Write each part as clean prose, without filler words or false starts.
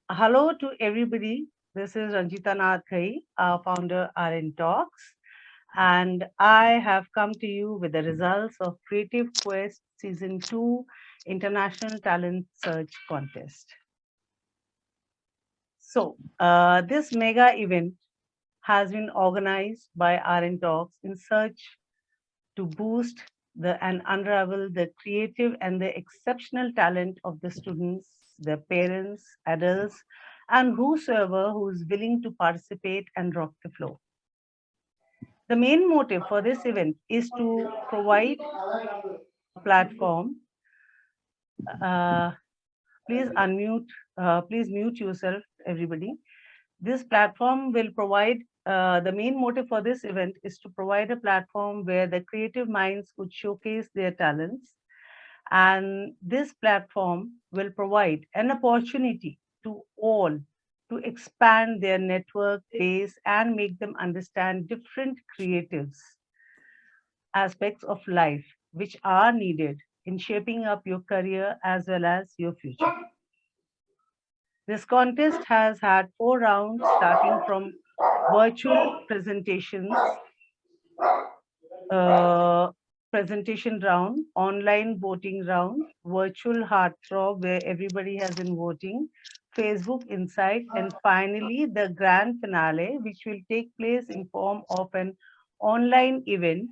Hello to everybody. This is Ranjita Nath Ghai, founder RN Talks, and I have come to you with the results of Creative Quest Season 2 International Talent Search Contest. This mega event has been organized by RN Talks in search to boost and unravel the creative and the exceptional talent of the students, their parents, adults, and whosoever who is willing to participate and rock the floor. The main motive for this event is to provide a platform. Uh, please unmute, please mute yourself, everybody. This platform will provide the main motive for this event is to provide a platform where the creative minds could showcase their talents. And this platform will provide an opportunity to all to expand their network base and make them understand different creatives aspects of life which are needed in shaping up your career as well as your future. This contest has had 4 rounds starting from virtual presentations, uh, presentation round, online voting round, virtual heartthrob where everybody has been voting, Facebook Insight, and finally the grand finale, which will take place in form of an online event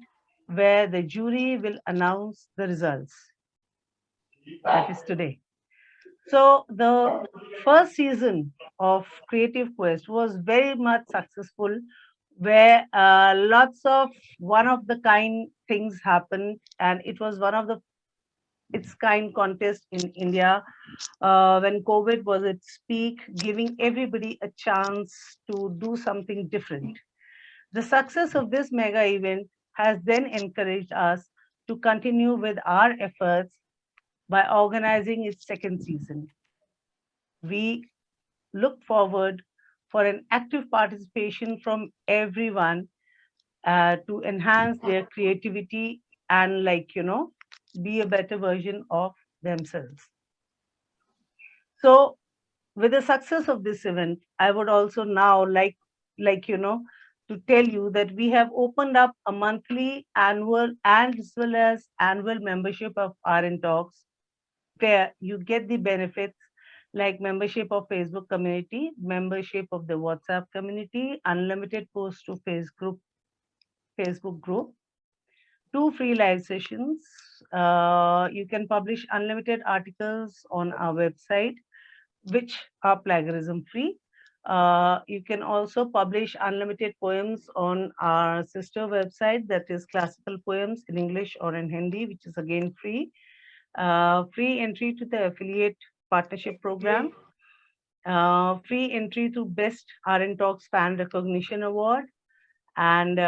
where the jury will announce the results. That is today. So the first season of Creative Quest was very much successful, where lots of one of the kind things happened, and it was one of the its kind contest in India when COVID was at its peak, giving everybody a chance to do something different. The success of this mega event has then encouraged us to continue with our efforts by organizing its second season. We look forward for an active participation from everyone to enhance their creativity and, be a better version of themselves. So with the success of this event, I would also now to tell you that we have opened up a monthly, annual, and as well as annual membership of RN Talks, where you get the benefits like membership of Facebook community, membership of the WhatsApp community, unlimited post to Facebook group, 2 free live sessions. You can publish unlimited articles on our website, which are plagiarism free. You can also publish unlimited poems on our sister website, that is classical poems in English or in Hindi, which is again free. Free entry to the affiliate partnership program, free entry to Best RN Talks Fan Recognition Award, and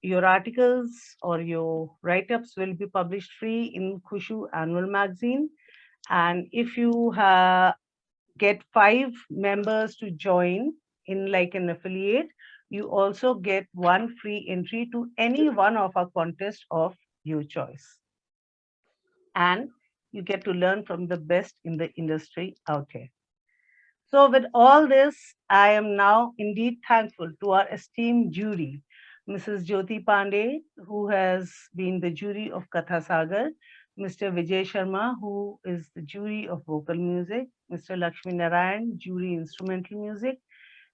your articles or your write-ups will be published free in Khushu Annual Magazine. And if you get 5 members to join in like an affiliate, you also get 1 free entry to any one of our contests of your choice. And you get to learn from the best in the industry out here. So, with all this, I am now indeed thankful to our esteemed jury, Mrs. Jyoti Pandey, who has been the jury of Katha Sagar, Mr. Vijay Sharma, who is the jury of vocal music, Mr. Lakshmi Narayan, jury instrumental music,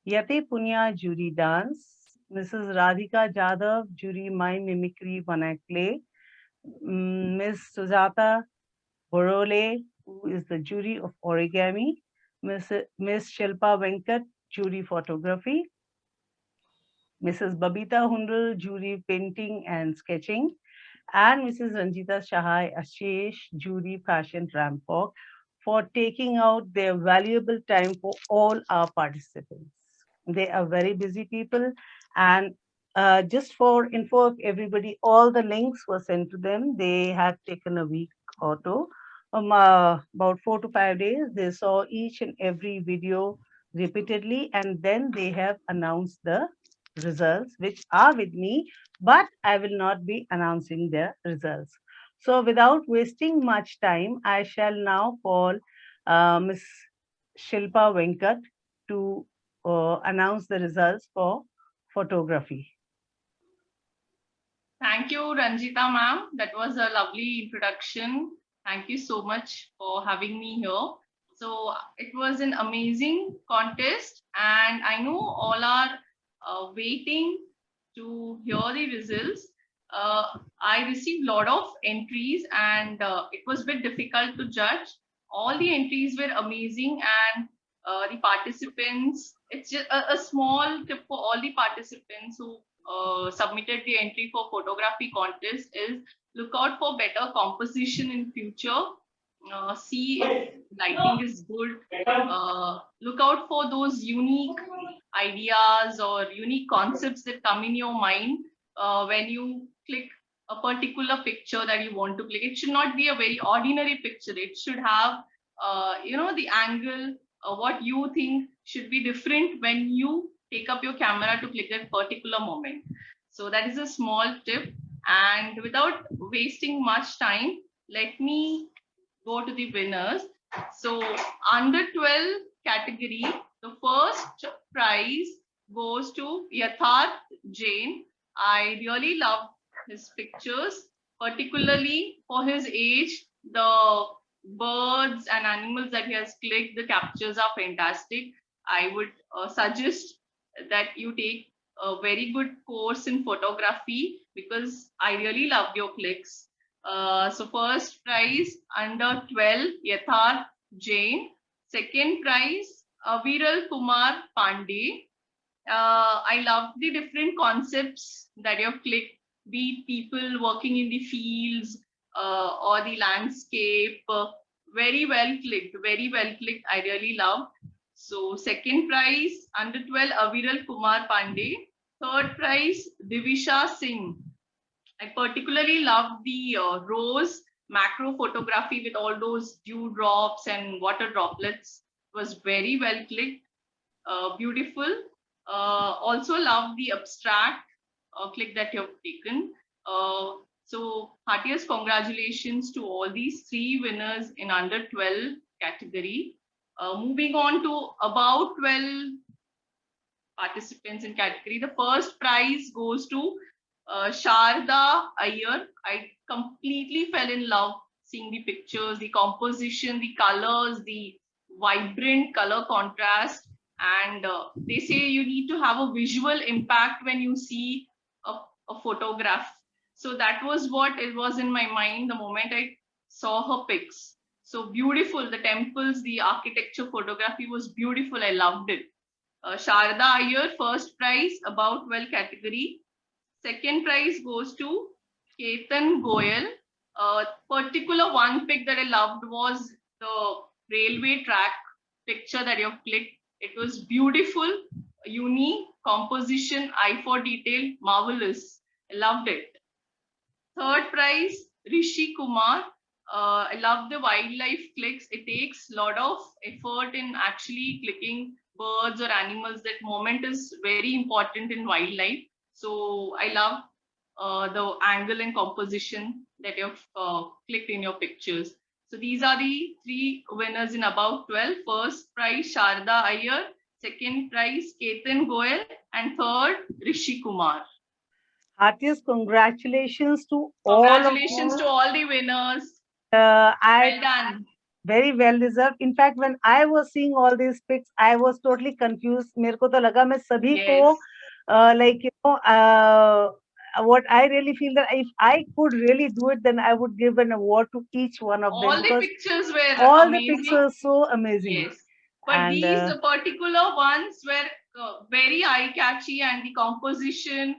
Yate Punya, jury dance, Mrs. Radhika Jadhav, jury mime, mimicry, one act play, Ms. Sujata Borole, who is the jury of origami, Ms. Shilpa Venkat, jury photography, Mrs. Babita Hundal, jury painting and sketching, and Mrs. Ranjita Shahai Ashish, jury fashion ramp walk, for taking out their valuable time for all our participants. They are very busy people, and just for info of everybody, all the links were sent to them. They had taken a week or two, about 4 to 5 days. They saw each and every video repeatedly, and then they have announced the results, which are with me, but I will not be announcing their results. So, without wasting much time, I shall now call Ms. Shilpa Venkat to announce the results for photography. Thank you, Ranjita ma'am. That was a lovely introduction. Thank you so much for having me here. So it was an amazing contest, and I know all are waiting to hear the results. I received a lot of entries, and it was a bit difficult to judge. All the entries were amazing, and the participants, it's just a small tip for all the participants who submitted the entry for photography contest is look out for better composition in future. See if lighting is good. Look out for those unique ideas or unique concepts that come in your mind when you click a particular picture that you want to click. It should not be a very ordinary picture. It should have, the angle, what you think should be different when you take up your camera to click that particular moment. So that is a small tip. And without wasting much time, let me go to the winners. So under 12 category, the first prize goes to Yatharth Jain. I really love his pictures, particularly for his age. The birds and animals that he has clicked, the captures are fantastic. I would suggest that you take a very good course in photography because I really love your clicks. So first prize under 12, Yatharth Jain. Second prize, Viral Kumar Pandey. I love the different concepts that you have clicked, be it people working in the fields or the landscape. Very well clicked, very well clicked. I really love. So second prize under 12, Aviral Kumar Pandey. Third prize, Divisha Singh. I particularly love the rose macro photography with all those dew drops and water droplets. It was very well clicked, beautiful. Also love the abstract click that you have taken. So heartiest congratulations to all these three winners in under 12 category. Moving on to about 12 participants in category. The first prize goes to Sharda Iyer. I completely fell in love seeing the pictures, the composition, the colors, the vibrant color contrast. And they say you need to have a visual impact when you see a photograph. So that was what it was in my mind the moment I saw her pics. So beautiful. The temples, the architecture photography was beautiful. I loved it. Sharda Iyer, first prize, about 12 category. Second prize goes to Ketan Goyal. Particular one pic that I loved was the railway track picture that you have clicked. It was beautiful, unique composition, eye for detail, marvelous. I loved it. Third prize, Rishi Kumar. I love the wildlife clicks. It takes a lot of effort in actually clicking birds or animals. That moment is very important in wildlife. So I love the angle and composition that you've clicked in your pictures. So these are the three winners in about 12. First prize, Sharda Iyer. Second prize, Ketan Goyal. And third, Rishi Kumar. Heartiest congratulations to Congratulations to all the winners. I Well done. very well deserved. In fact, when I was seeing all these pics, I was totally confused. मेरे को तो लगा मैं सभी को Yes. like what I really feel that if I could really do it, then I would give an award to each one of them All the because pictures were all the pics amazing. are so amazing. Yes. But And these particular ones were very eye-catchy, and the composition,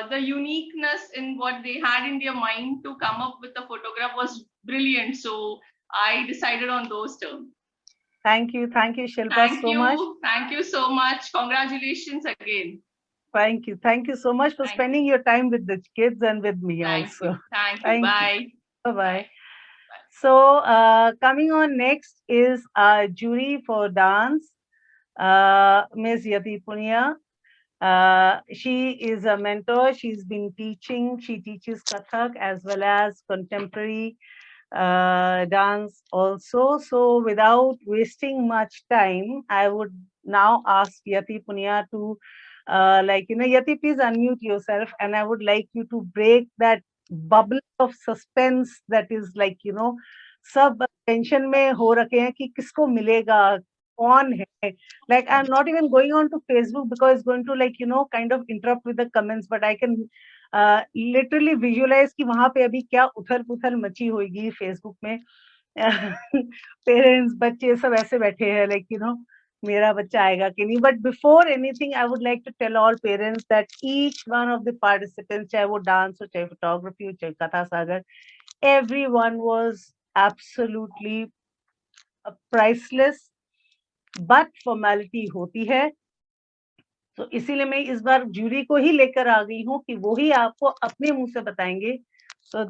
the uniqueness in what they had in their mind to come up with the photograph was brilliant. So I decided on those terms. Thank you, Shilpa, Thank so you. much. Thank you so much. Congratulations again. Thank you so much for spending your time with the kids and with me also. Thank you. Bye. Bye-bye. So coming on next is our jury for dance, Ms. Yati Punia. She is a mentor. She's been teaching. She teaches Kathak as well as contemporary dance also. So without wasting much time, I would now ask Yati Punia to, Yati, please unmute yourself, and I would like you to break that bubble of suspense that is सब tension में हो रखे हैं कि किसको मिलेगा, कौन है. Like I'm not even going on to Facebook because it's going to kind of interrupt with the comments, but I can literally visualise कि वहां पे अभी क्या उथल पुथल मची होगी फेसबुक में. पेरेंट्स, बच्चे सब ऐसे बैठे हैं मेरा बच्चा आएगा कि नहीं. But before anything I would like to tell all parents that each one of the participants, चाहे वो डांस हो, चाहे फोटोग्राफी हो, चाहे Katha Sagar, everyone was absolutely priceless. But formality होती है, तो इसीलिए मैं इस बार जूरी को ही लेकर आ गई हूँ कि वो ही आपको अपने मुंह से बताएंगे. So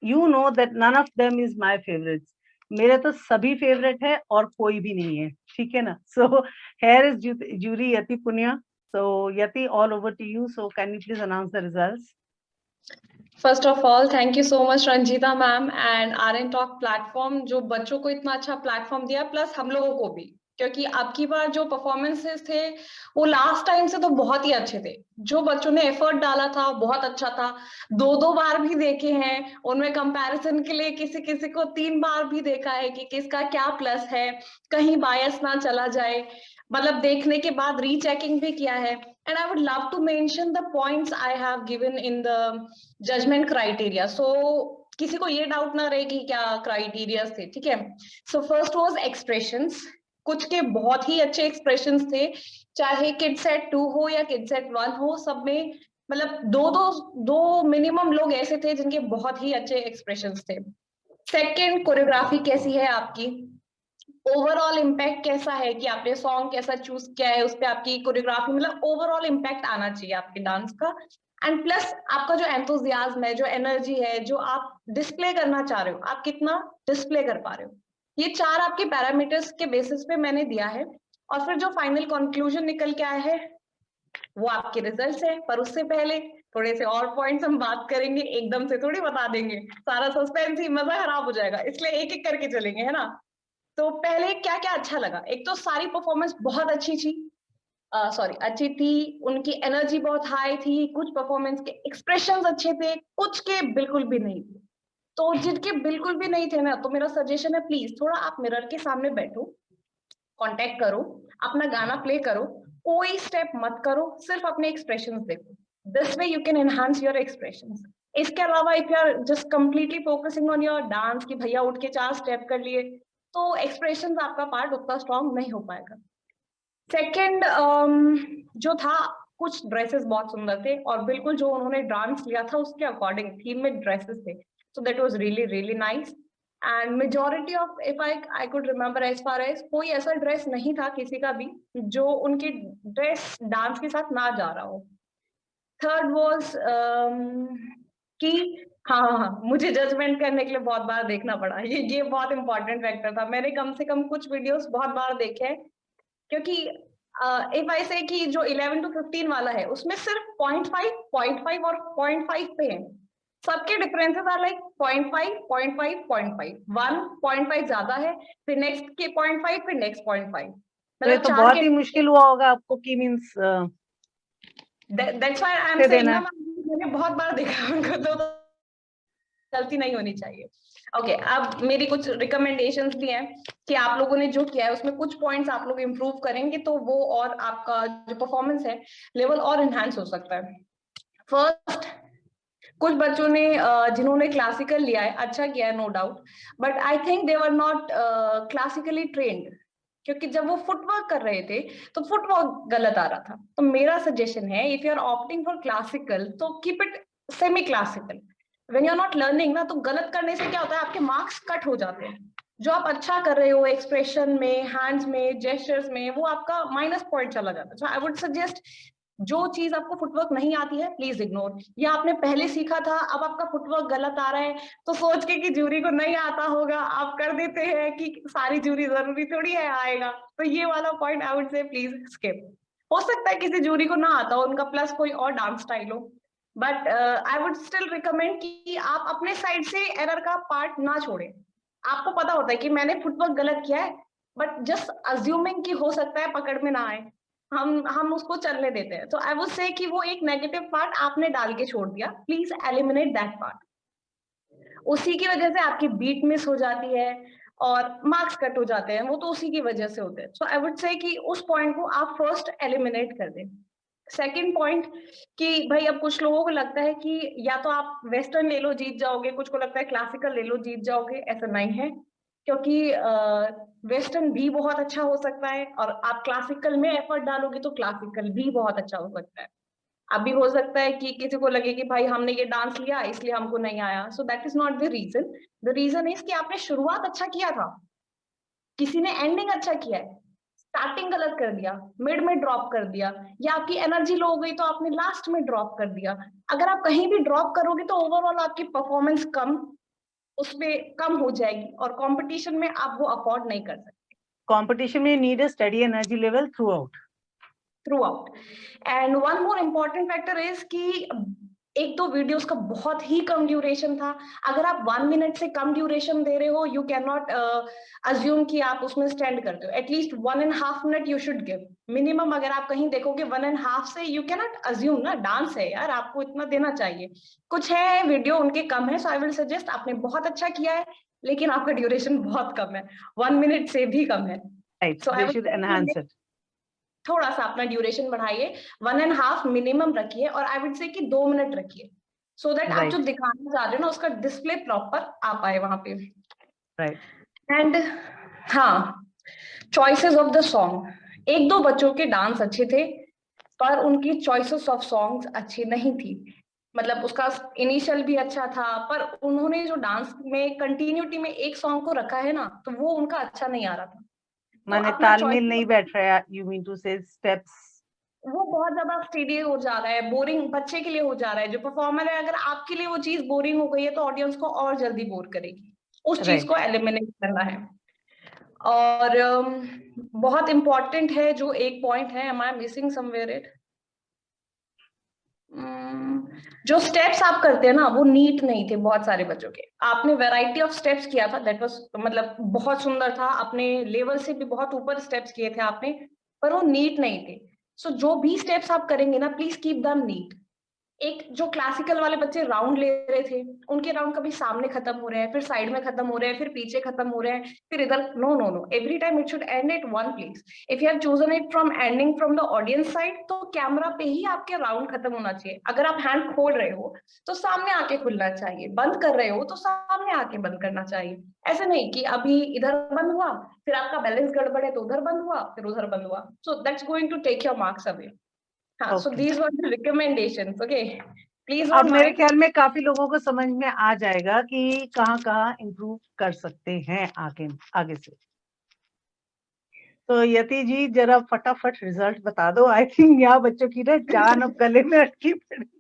you know that none of them is my favourites. मेरे तो सभी फेवरेट है और कोई भी नहीं है, ठीक है ना. So here is jury Yati Punia. So Yati, all over to you. So can you please announce the results? First of all thank you so much Ranjita ma'am and RN talk platform, जो बच्चों को इतना अच्छा प्लेटफॉर्म दिया, प्लस हम लोगों को भी, क्योंकि अब की बार जो परफॉर्मेंसेस थे वो लास्ट टाइम से तो बहुत ही अच्छे थे. जो बच्चों ने एफर्ट डाला था बहुत अच्छा था. 2 बार भी देखे हैं, उनमें कंपैरिजन के लिए किसी किसी को 3 बार भी देखा है कि किसका क्या प्लस है, कहीं बायस ना चला जाए. मतलब देखने के बाद रीचेकिंग भी किया है. And I would love to mention the points I have given in the judgement criteria. So किसी को ये डाउट ना रहे कि क्या क्राइटेरिया थे, ठीक है. So first was expressions. कुछ के बहुत ही अच्छे एक्सप्रेशंस थे, चाहे किड सेट 2 हो या किड सेट 1 हो, सब में मतलब दो मिनिमम लोग ऐसे थे जिनके बहुत ही अच्छे एक्सप्रेशंस थे. सेकंड, कोरियोग्राफी कैसी है आपकी, ओवरऑल इम्पैक्ट कैसा है कि आपने सॉन्ग कैसा चूज किया है, उस पर आपकी कोरियोग्राफी, मतलब ओवरऑल इम्पैक्ट आना चाहिए आपके डांस का. एंड प्लस आपका जो एंथुजियाज्म है, जो एनर्जी है, जो आप डिस्प्ले करना चाह रहे हो, आप कितना डिस्प्ले कर पा रहे हो. ये 4 आपके पैरामीटर्स के बेसिस पे मैंने दिया है. और फिर जो फाइनल कंक्लूजन निकल के आया है वो आपके रिजल्ट्स है. पर उससे पहले थोड़े से और पॉइंट्स हम बात करेंगे, एकदम से थोड़ी बता देंगे, सारा सस्पेंस ही मजा खराब हो जाएगा, इसलिए एक एक करके चलेंगे, है ना. तो पहले क्या क्या अच्छा लगा, एक तो सारी परफॉर्मेंस बहुत अच्छी थी, अच्छी थी, उनकी एनर्जी बहुत हाई थी. कुछ परफॉर्मेंस के एक्सप्रेशंस अच्छे थे, कुछ के बिल्कुल भी नहीं थे. तो जिनके बिल्कुल भी नहीं थे ना, तो मेरा सजेशन है प्लीज थोड़ा आप मिरर के सामने बैठो, कांटेक्ट करो, अपना गाना प्ले करो, कोई स्टेप मत करो, सिर्फ अपने एक्सप्रेशंस देखो. This way you can enhance your expressions. इसके अलावा if you are just completely focusing on your dance कि भैया उठ के 4 स्टेप कर लिए, तो एक्सप्रेशंस आपका पार्ट उतना स्ट्रॉन्ग नहीं हो पाएगा. सेकेंड, जो था, कुछ ड्रेसेस बहुत सुंदर थे और बिल्कुल जो उन्होंने डांस लिया था उसके अकॉर्डिंग थीम में ड्रेसेस थे. So that was really really nice. And majority of, if I could remember, as far as कोई ऐसा ड्रेस नहीं था किसी का भी जो उनकी ड्रेस डांस के साथ ना जा रहा हो. थर्ड वाज कि हाँ, मुझे जजमेंट करने के लिए बहुत बार देखना पड़ा. ये बहुत इंपॉर्टेंट फैक्टर था. मैंने कम से कम कुछ वीडियोस बहुत बार देखे हैं, क्योंकि इफ आई से कि जो 11 to 15 वाला है उसमें सिर्फ 0.5 और 0.5 पे है. सबके डिफरेंसेस आर लाइक 0.5, 0.5, 0.5. 1.5 ज्यादा है, फिर नेक्स्ट के 0.5, फिर नेक्स्ट 0.5. तो ये तो बहुत ही मुश्किल हुआ होगा आपको कि means that's why I am saying ना, मैंने बहुत बार देखा उनको, तो गलती नहीं होनी चाहिए. ओके, अब मेरी कुछ रिकमेंडेशंस भी हैं कि आप लोगों ने जो किया है उसमें कुछ पॉइंट्स आप लोग इम्प्रूव करेंगे तो वो और आपका जो परफॉर्मेंस है लेवल और इनहांस हो सकता है. फर्स्ट, कुछ बच्चों ने जिन्होंने क्लासिकल लिया है अच्छा किया है, no doubt, but I think they were not classically trained, क्योंकि जब वो फुटवर्क कर रहे थे तो फुटवर्क गलत आ रहा था. तो मेरा सजेशन है, if you are opting for classical तो keep it semi classical. When you are not learning ना, तो गलत करने से क्या होता है, आपके मार्क्स कट हो जाते हैं. जो आप अच्छा कर रहे हो एक्सप्रेशन में, हैंड्स में, जेस्चर्स में, वो आपका माइनस पॉइंट चला जाता है. सो आई वुड सजेस्ट, जो चीज आपको फुटवर्क नहीं आती है प्लीज इग्नोर, या आपने पहले सीखा था अब आपका फुटवर्क गलत आ रहा है तो सोच के कि जूरी को नहीं आता होगा आप कर देते हैं कि सारी जूरी जरूरी थोड़ी है आएगा, तो ये वाला point I would say please skip. हो सकता है किसी जूरी को ना आता हो, उनका प्लस कोई और डांस स्टाइल हो, but I would still recommend कि आप अपने साइड से एरर का पार्ट ना छोड़ें। आपको पता होता है कि मैंने फुटवर्क गलत किया है, बट जस्ट अज्यूमिंग कि हो सकता है पकड़ में ना आए, हम उसको चलने देते हैं। तो आई वुड से कि वो एक नेगेटिव पार्ट आपने डाल के छोड़ दिया, प्लीज एलिमिनेट दैट पार्ट। उसी की वजह से आपकी बीट मिस हो जाती है और मार्क्स कट हो जाते हैं, वो तो उसी की वजह से होते हैं। सो आई वुड से कि उस पॉइंट को आप फर्स्ट एलिमिनेट कर दें। सेकंड पॉइंट कि भाई अब कुछ लोगों को लगता है कि या तो आप वेस्टर्न ले लो जीत जाओगे, कुछ को लगता है क्लासिकल ले लो जीत जाओगे। ऐसा नहीं है, क्योंकि वेस्टर्न भी बहुत अच्छा हो सकता है और आप क्लासिकल में एफर्ट डालोगे तो क्लासिकल भी बहुत अच्छा हो सकता है। अभी हो सकता है कि किसी को लगे कि भाई हमने ये डांस लिया इसलिए हमको नहीं आया, so that is not the reason. The reason is कि आपने शुरुआत अच्छा किया था, किसी ने एंडिंग अच्छा किया है, स्टार्टिंग गलत कर दिया, मिड में ड्रॉप कर दिया, या आपकी एनर्जी लो हो गई तो आपने लास्ट में ड्रॉप कर दिया। अगर आप कहीं भी ड्रॉप करोगे तो ओवरऑल आपकी परफॉर्मेंस उसमें कम हो जाएगी और कंपटीशन में आप वो अफोर्ड नहीं कर सकते। Competition may need a steady energy level throughout. And one more important factor is कि एक तो वीडियोस का बहुत ही कम ड्यूरेशन था। अगर आप 1 मिनट से कम ड्यूरेशन दे रहे हो, यू कैन नॉट अज्यूम कि आप उसमें स्टैंड करते हो। At least 1.5 minute you should give minimum. अगर आप कहीं देखोगे 1.5 से, यू कैन नॉट अज्यूम ना, डांस है यार, आपको इतना देना चाहिए। कुछ है वीडियो उनके कम है, सो आई विल सजेस्ट, आपने बहुत अच्छा किया है लेकिन आपका ड्यूरेशन बहुत कम है, 1 मिनट से भी कम है। Right. So I They would should say enhance it. थोड़ा सा अपना ड्यूरेशन बढ़ाइए, 1.5 मिनिमम रखिए और आई वुड से कि 2 मिनट रखिए, सो दैट आप जो Right. दिखाना चाह रहे हो ना उसका डिस्प्ले प्रॉपर आ पाए वहां पे। Right. एंड हाँ, चॉइसेस ऑफ द सॉन्ग, एक दो बच्चों के डांस अच्छे थे पर उनकी चॉइसेस ऑफ सॉन्ग्स अच्छी नहीं थी। मतलब उसका इनिशियल भी अच्छा था पर उन्होंने जो डांस में कंटिन्यूटी में एक सॉन्ग को रखा है ना, तो वो उनका अच्छा नहीं आ रहा था। तो माने अपना तालमेल चॉइस नहीं बैठ रहा है, you mean to say steps. वो बहुत ज्यादा स्टेडी हो जा रहा है, बोरिंग बच्चे के लिए हो जा रहा है। जो परफॉर्मर है, अगर आपके लिए वो चीज बोरिंग हो गई है तो ऑडियंस को और जल्दी बोर करेगी। उस चीज Right. को एलिमिनेट करना है। और बहुत इंपॉर्टेंट है जो एक पॉइंट है, am I missing somewhere it, जो स्टेप्स आप करते हैं ना वो नीट नहीं थे बहुत सारे बच्चों के। आपने वैरायटी ऑफ स्टेप्स किया था, दैट वाज मतलब बहुत सुंदर था, अपने लेवल से भी बहुत ऊपर स्टेप्स किए थे आपने, पर वो नीट नहीं थे। सो जो भी स्टेप्स आप करेंगे ना, प्लीज कीप देम नीट। एक जो क्लासिकल वाले बच्चे राउंड ले रहे थे, उनके राउंड कभी सामने खत्म हो रहे हैं, फिर साइड में खत्म हो रहे हैं, फिर पीछे खत्म हो रहे हैं, फिर इधर। No no no, every time it should end at one place. If you have chosen it from ending from the audience side, तो कैमरा पे ही आपके राउंड खत्म होना चाहिए। अगर आप हैंड खोल रहे हो तो सामने आके खुलना चाहिए, बंद कर रहे हो तो सामने आके बंद करना चाहिए। ऐसे नहीं कि अभी इधर बंद हुआ, फिर आपका बैलेंस गड़बड़ है तो उधर बंद हुआ, फिर उधर बंद हुआ, so that's going to take your marks away. हाँ, so Okay. these were the recommendations. Okay, please अब don't मेरे mind. ख्याल में काफी लोगों को समझ में आ जाएगा कि कहाँ इम्प्रूव कर सकते हैं आगे से। तो यति जी जरा फटाफट रिजल्ट बता दो। आई थिंक यहाँ बच्चों की ना जान अब गले में अटकी पड़ी है।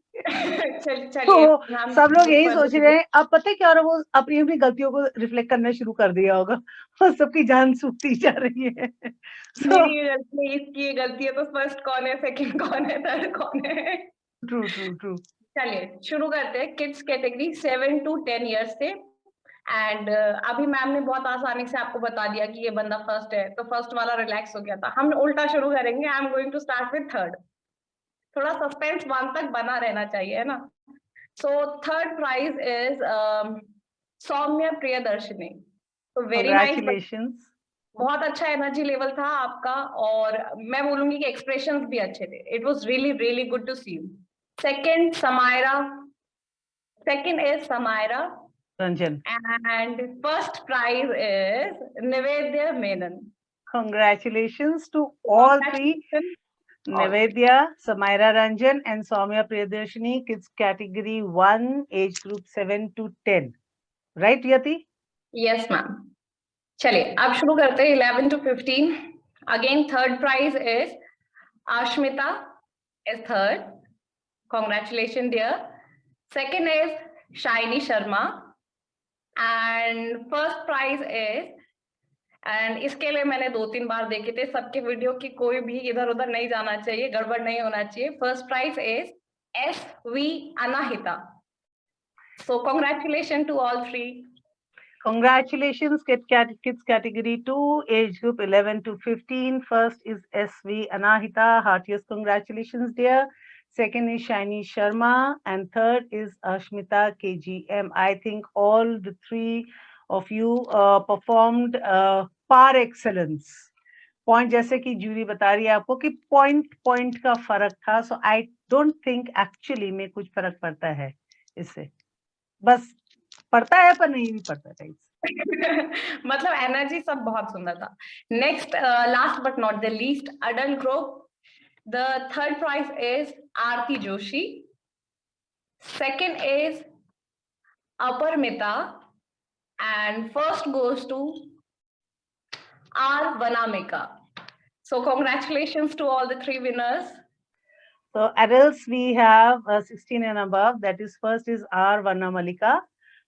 चलिए तो मैम, सब लोग यही ऊपर सोच रहे हैं, अब पता है क्या हो रहा है, वो अपनी अपनी गलतियों को रिफ्लेक्ट करना शुरू कर दिया होगा और सबकी जान सूखती जा रही है। मेरी ये गलती है, इसकी ये गलती है, तो फर्स्ट कौन है, सेकंड कौन है, थर्ड कौन है। ट्रू। चलिए शुरू करते हैं। किड्स कैटेगरी 7 to 10 ईयर्स से। एंड अभी मैम ने बहुत आसानी से आपको बता दिया कि ये बंदा फर्स्ट है, तो फर्स्ट वाला रिलैक्स हो गया था। हम उल्टा शुरू करेंगे, I am going to start with third. थोड़ा सस्पेंस 1 तक बना रहना चाहिए, है ना। So third prize is सौम्य प्रियदर्शिनी। तो वेरी नाइस, Congratulations. बहुत अच्छा एनर्जी लेवल था आपका और मैं बोलूंगी कि एक्सप्रेशंस भी अच्छे थे। It was really really good to see you. Second is Samaira Ranjan. And first prize is Nivedya Menon. Congratulations to all three. Nivedya, Samaira Ranjan and Soumya Priyadarshini, kids category 1, age group 7 to 10. Right, Yati? Yes ma'am. चलिए अब शुरू करते हैं 11 to 15। Again third prize is Ashmita is third. Congratulations, dear. Second is Shaini Sharma. And first prize is, and इसके लिए मैंने 2-3 बार देखे थे, सबके वीडियो की कोई भी इधर उधर नहीं जाना चाहिए, गड़बड़ नहीं होना चाहिए। First prize is SV Anahita. So congratulations to all three. Congratulations, kids category 2, age group 11 to 15. First is SV Anahita. Heartiest congratulations, dear. Second is Shiny Sharma. And third is Ashmita KGM. I think all the three of you performed par excellence. Point जैसे कि jury बता रही है आपको कि point point का फर्क था. सो आई डोंट थिंक एक्चुअली में कुछ फर्क पड़ता है इससे. बस पड़ता है पर नहीं भी पड़ता है. मतलब एनर्जी सब बहुत सुंदर था. Next, last but not the least, adult group. The third prize is Aarti Joshi. Second is Aparmita and first goes to R. Vanamika. So congratulations to all the three winners. So adults we have 16 and above. That is, first is R. Vanamalika.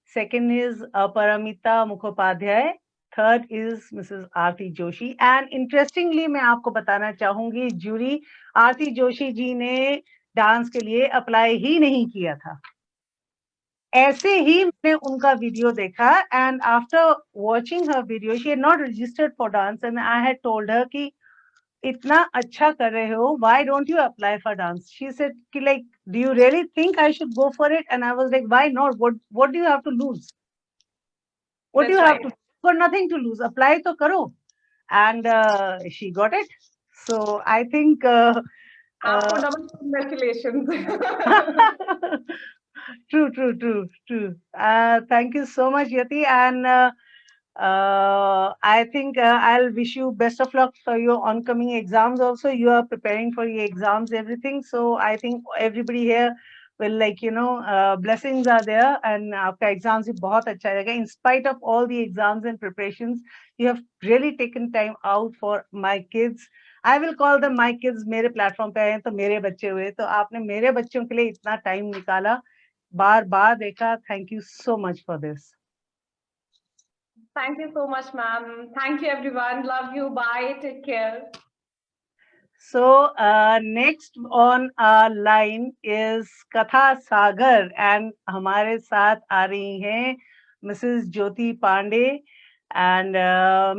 Second is Paramita Mukhopadhyay. Third is Mrs. Aarti Joshi. And interestingly, मैं आपको बताना चाहूंगी, jury आरती जोशी जी ने dance के लिए apply ही नहीं किया था. ऐसे ही मैंने उनका वीडियो देखा and after watching her video, she had not registered for dance and I had told her कि इतना अच्छा कर रहे हो, why don't you apply for dance? She said कि like, do you really think I should go for it? And I was like, why not? What do you have to lose? What do you have to? Got nothing to lose. Apply तो करो. And she got it. So I think आपको double congratulations. True. Thank you so much, Yati. And I think I'll wish you best of luck for your oncoming exams also. You are preparing for your exams, everything. So I think everybody here will, like, blessings are there. And आपका exams भी बहुत अच्छा रहेगा. In spite of all the exams and preparations, you have really taken time out for my kids. I will call them my kids. मेरे platform पे आए तो मेरे बच्चे हुए. तो आपने मेरे बच्चों के लिए इतना time निकाला. बार बार देखा. Thank you so much for this. Thank you so much, ma'am. Thank you, everyone. Love you. Bye. Take care. So next on our line is Katha Sagar and हमारे साथ आ रही हैं Mrs. Jyoti Pandey. And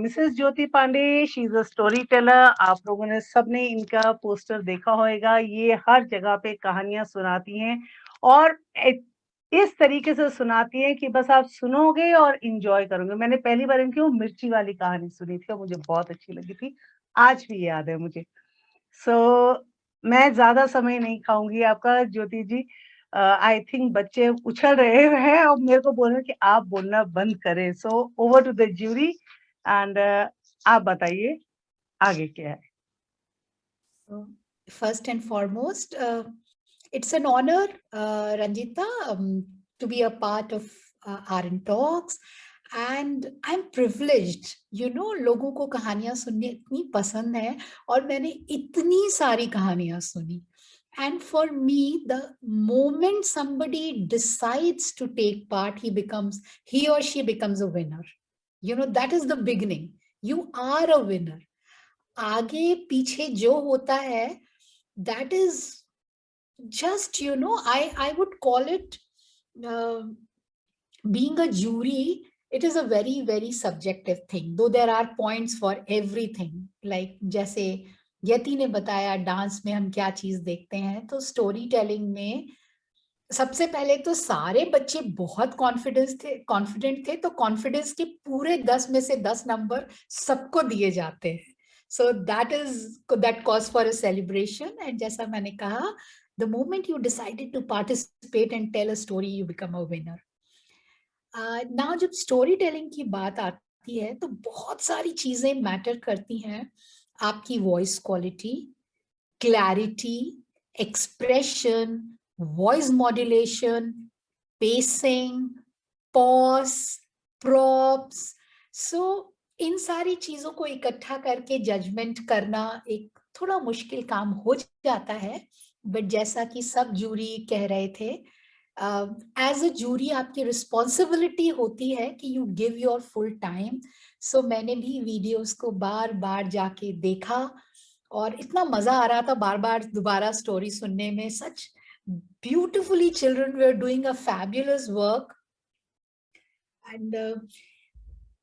Mrs. Jyoti Pandey, she is a storyteller. आप लोगों ने सबने इनका poster देखा होगा. ये हर जगह पे कहानियां सुनाती हैं और इस तरीके से सुनाती हैं कि बस आप सुनोगे और इंजॉय करोगे. मैंने पहली बार इनकी वो मिर्ची वाली कहानी सुनी थी और मुझे बहुत अच्छी लगी थी. आज भी याद है मुझे. सो मैं ज्यादा समय नहीं खाऊंगी आपका, ज्योति जी. आई थिंक बच्चे उछल रहे हैं और मेरे को बोल रहे हैं कि आप बोलना बंद करें. So over to the jury and आप बताइए आगे क्या है. First and foremost, it's an honor, Ranjita, to be a part of RN Talks. And I'm privileged, लोगों को कहानियां सुननी इतनी पसंद है और मैंने इतनी सारी कहानियां सुनी. And for me, the moment somebody decides to take part, he or she becomes a winner. That is the beginning. You are a winner. आगे पीछे जो होता है, that is just, I would call it being a jury. It is a very, very subjective thing, though there are points for everything. Like जैसे यति ने बताया dance में हम क्या चीज देखते हैं, तो स्टोरी टेलिंग में सबसे पहले तो सारे बच्चे बहुत कॉन्फिडेंट थे, तो कॉन्फिडेंस के पूरे 10 में से 10 नंबर सबको दिए जाते हैं. So that calls for a celebration. And जैसा मैंने कहा, the moment you decided to participate and tell a story, you become a winner. Now जब स्टोरी टेलिंग की बात आती है तो बहुत सारी चीजें मैटर करती हैं. आपकी voice quality, clarity, expression, voice modulation, pacing, pause, props. So इन सारी चीजों को इकट्ठा करके जजमेंट करना एक थोड़ा मुश्किल काम हो जाता है. बट जैसा कि सब जूरी कह रहे थे, एज अ जूरी आपकी रिस्पॉन्सिबिलिटी होती है कि you give your full time. So मैंने भी वीडियोस को बार बार जाके देखा और इतना मजा आ रहा था बार बार दोबारा स्टोरी सुनने में. सच Beautifully, children were doing a fabulous work. And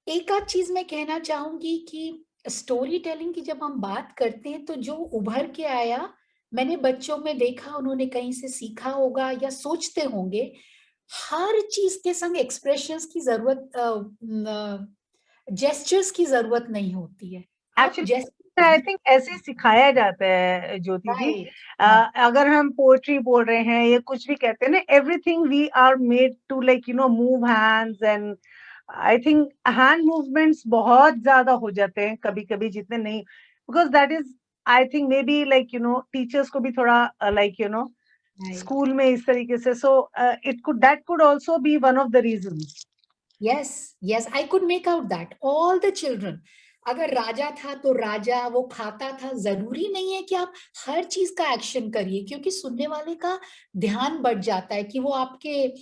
एक आध चीज मैं कहना चाहूंगी कि स्टोरी टेलिंग की जब हम बात करते हैं तो जो उभर के आया, मैंने बच्चों में देखा, उन्होंने कहीं से सीखा होगा या सोचते होंगे, हर चीज के संग एक्सप्रेशंस की जरूरत, जेस्चर्स की जरूरत नहीं होती है। आप एक्चुअली आई थिंक ऐसे सिखाया जाता है ज्योति जी। राइट, अगर हम पोएट्री बोल रहे हैं या कुछ भी कहते हैं ना, everything we are made to like move hands, and I think hand movements बहुत ज्यादा हो जाते हैं कभी कभी, जितने नहीं, because that is I think maybe like teachers को भी थोड़ा लाइक स्कूल में इस तरीके से, so that could also be one of the reasons. yes, I could make out that all the children, अगर राजा था तो राजा वो खाता था, जरूरी नहीं है कि आप हर चीज का एक्शन करिए, क्योंकि सुनने वाले का ध्यान बढ़ जाता है कि वो आपके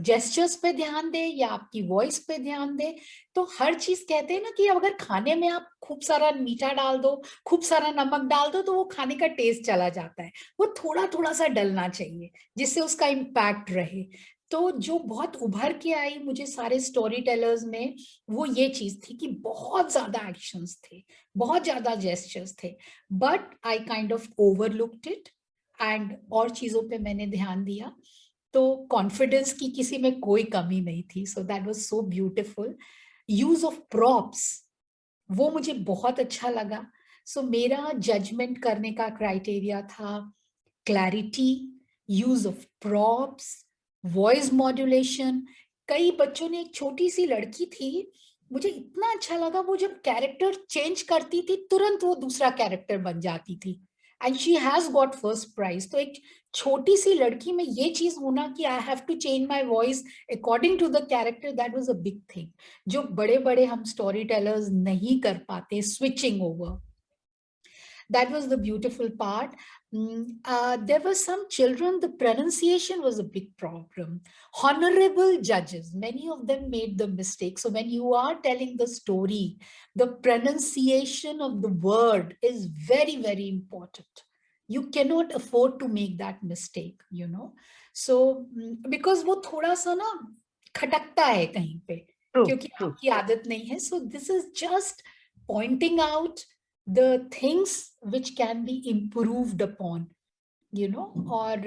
जेस्चर्स पे ध्यान दे या आपकी वॉइस पे ध्यान दे। तो हर चीज कहते हैं ना कि अगर खाने में आप खूब सारा मीठा डाल दो, खूब सारा नमक डाल दो, तो वो खाने का टेस्ट चला जाता है। वो थोड़ा थोड़ा सा डलना चाहिए जिससे उसका इम्पैक्ट रहे। तो जो बहुत उभर के आई मुझे सारे स्टोरी टेलर्स में, वो ये चीज थी कि बहुत ज्यादा एक्शंस थे, बहुत ज्यादा जेस्चर्स थे, but I kind of overlooked it and और चीजों पे मैंने ध्यान दिया। तो कॉन्फिडेंस की किसी में कोई कमी नहीं थी। सो that was so beautiful. Use of props, वो मुझे बहुत अच्छा लगा। सो मेरा जजमेंट करने का क्राइटेरिया था clarity, use of props, voice modulation. कई बच्चों ने, एक छोटी सी लड़की थी, मुझे इतना अच्छा लगा, वो जब कैरेक्टर चेंज करती थी तुरंत वो दूसरा कैरेक्टर बन जाती थी, and she has got first prize. तो एक छोटी सी लड़की में ये चीज होना कि I have to change my voice according to the character, that was a big thing, जो बड़े बड़े हम स्टोरी टेलर्स नहीं कर पाते, switching over. That was the beautiful part. There were some children, the pronunciation was a big problem. Honorable judges, many of them made the mistake. So when you are telling the story, the pronunciation of the word is very, very important. You cannot afford to make that mistake, you know. So because वो थोड़ा सा ना खटकता है कहीं पे, क्योंकि आपकी आदत नहीं है. So this is just pointing out the things which can be improved upon, you know. और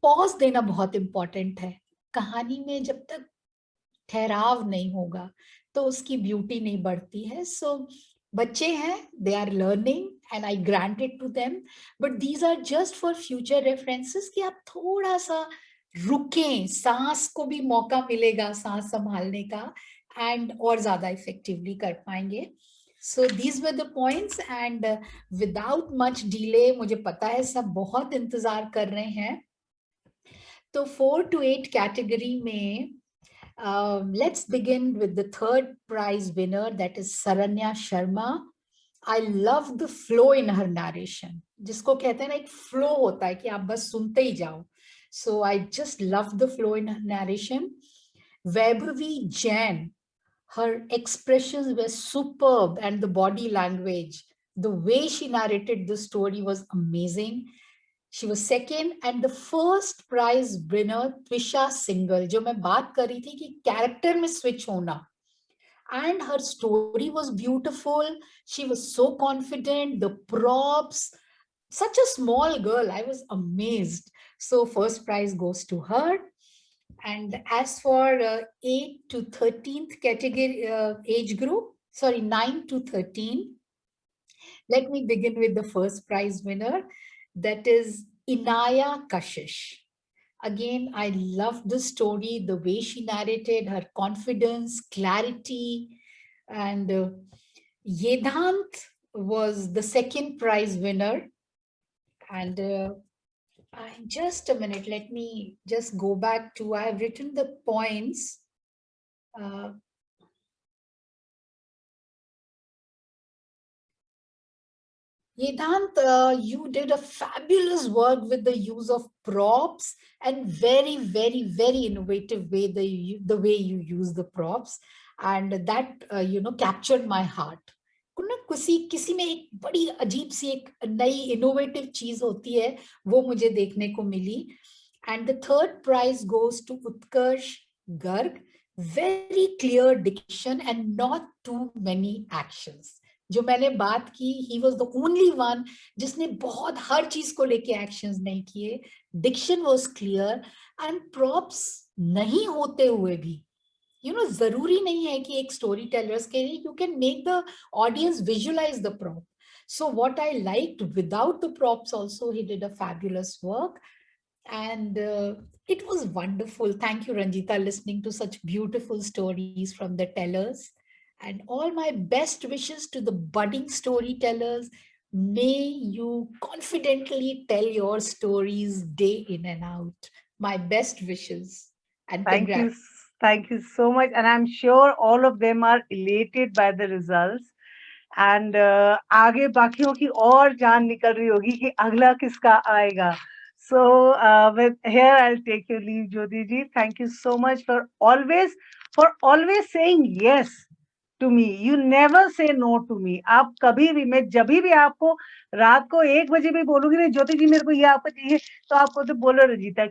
पॉज देना बहुत इंपॉर्टेंट है. कहानी में जब तक ठहराव नहीं होगा तो उसकी ब्यूटी नहीं बढ़ती है. सो बच्चे हैं, they are learning and I grant it to them, but these are just for future references कि आप थोड़ा सा रुकें, सांस को भी मौका मिलेगा सांस संभालने का, एंड और ज्यादा इफेक्टिवली कर पाएंगे. So these were the points, and without much delay, मुझे पता है सब बहुत इंतजार कर रहे हैं. तो 4 to 8 category में let's begin with the third prize winner, that is Saranya Sharma. I love the flow in her narration. जिसको कहते हैं ना एक flow होता है कि आप बस सुनते ही जाओ. So I just love the flow in her narration. Vaibhavi Jain, her expressions were superb, and the body language, the way she narrated the story was amazing. She was second, and the first prize winner, Twisha Singhal, जो मैं बात कर रही थी कि character में switch होना, and her story was beautiful. She was so confident, the props, such a small girl, I was amazed. So first prize goes to her. And as for 8 to 13th category age group, sorry, 9 to 13, let me begin with the first prize winner, that is Inaya Kashish. Again, I loved the story, the way she narrated, her confidence, clarity, and Yedhant was the second prize winner. And just a minute, let me just go back to, I have written the points. Yedhant, you did a fabulous work with the use of props, and very, very, very innovative way, the way you use the props, and that captured my heart. ना किसी में एक बड़ी अजीब सी एक नई innovative चीज होती है, वो मुझे देखने को मिली. And the third prize goes to Utkarsh Garg. Very clear diction and not too many actions. जो मैंने बात की, he was the only one जिसने बहुत हर चीज को लेके एक्शंस नहीं किए. Diction was clear and props नहीं होते हुए भी, जरूरी नहीं है कि एक स्टोरी टेलर्स के लिए, you can make the audience visualise the prop. So what I liked, without the props also, he did a fabulous work. And it was wonderful. Thank you, Ranjita, listening to such beautiful stories from the tellers. And all my best wishes to the budding storytellers. May you confidently tell your stories day in and out. My best wishes and Thank you. congrats. Thank you so much. And I'm sure all of them are elated by the results. And आगे बाकियों की और जान निकल रही होगी कि अगला किसका आएगा. So with here I'll take your leave, Jyoti ji. Thank you so much for always saying yes to me. You never say no to me. आप कभी भी, मैं जब भी आपको रात को 1 बजे भी बोलूंगी ना, ज्योति जी मेरे को ये आपको चाहिए, तो आपको तो बोलो रंजीता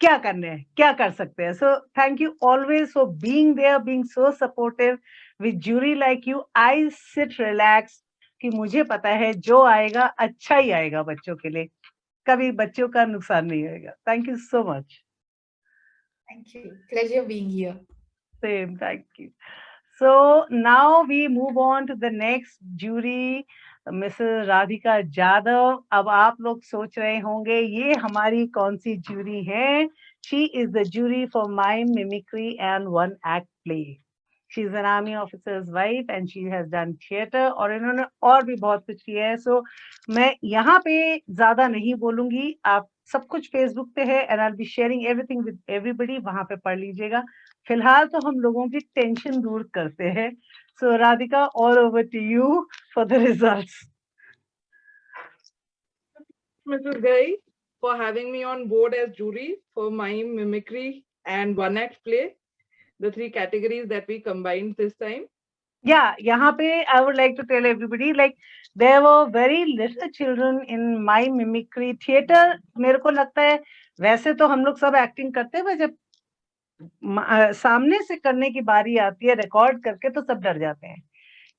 क्या करने हैं, क्या कर सकते हैं. So thank you always for being there, being so supportive with jury like you. I sit relax कि मुझे पता है जो आएगा अच्छा ही आएगा बच्चों के लिए, कभी बच्चों का नुकसान नहीं होगा. Thank you so much. Thank you. Pleasure being here. Same, thank you. So now we move on to the next jury, Mrs. Radhika Jadhav. अब आप लोग सोच रहे होंगे ये हमारी कौन सी jury है. She is the jury for mime, mimicry and one act play. She is an army officer's wife and she has done theater. और इन्होंने और भी बहुत कुछ किया है. So मैं यहाँ पे ज्यादा नहीं बोलूंगी, आप सब कुछ Facebook पे है and I'll be sharing everything with everybody. वहां पे पढ़ लीजिएगा. फिलहाल तो हम लोगों की टेंशन दूर करते हैं. So Radhika, all over to you for the results. Mrs. Gai, for having me on board as jury for mime, mimicry, and one act play, the 3 categories that we combined this time. Yeah, यहाँ पे I would like to tell everybody, like there were very little children in my mimicry theater. मेरे को लगता है वैसे तो हम लोग सब एक्टिंग करते हैं, जब सामने से करने की बारी आती है रिकॉर्ड करके तो सब डर जाते हैं.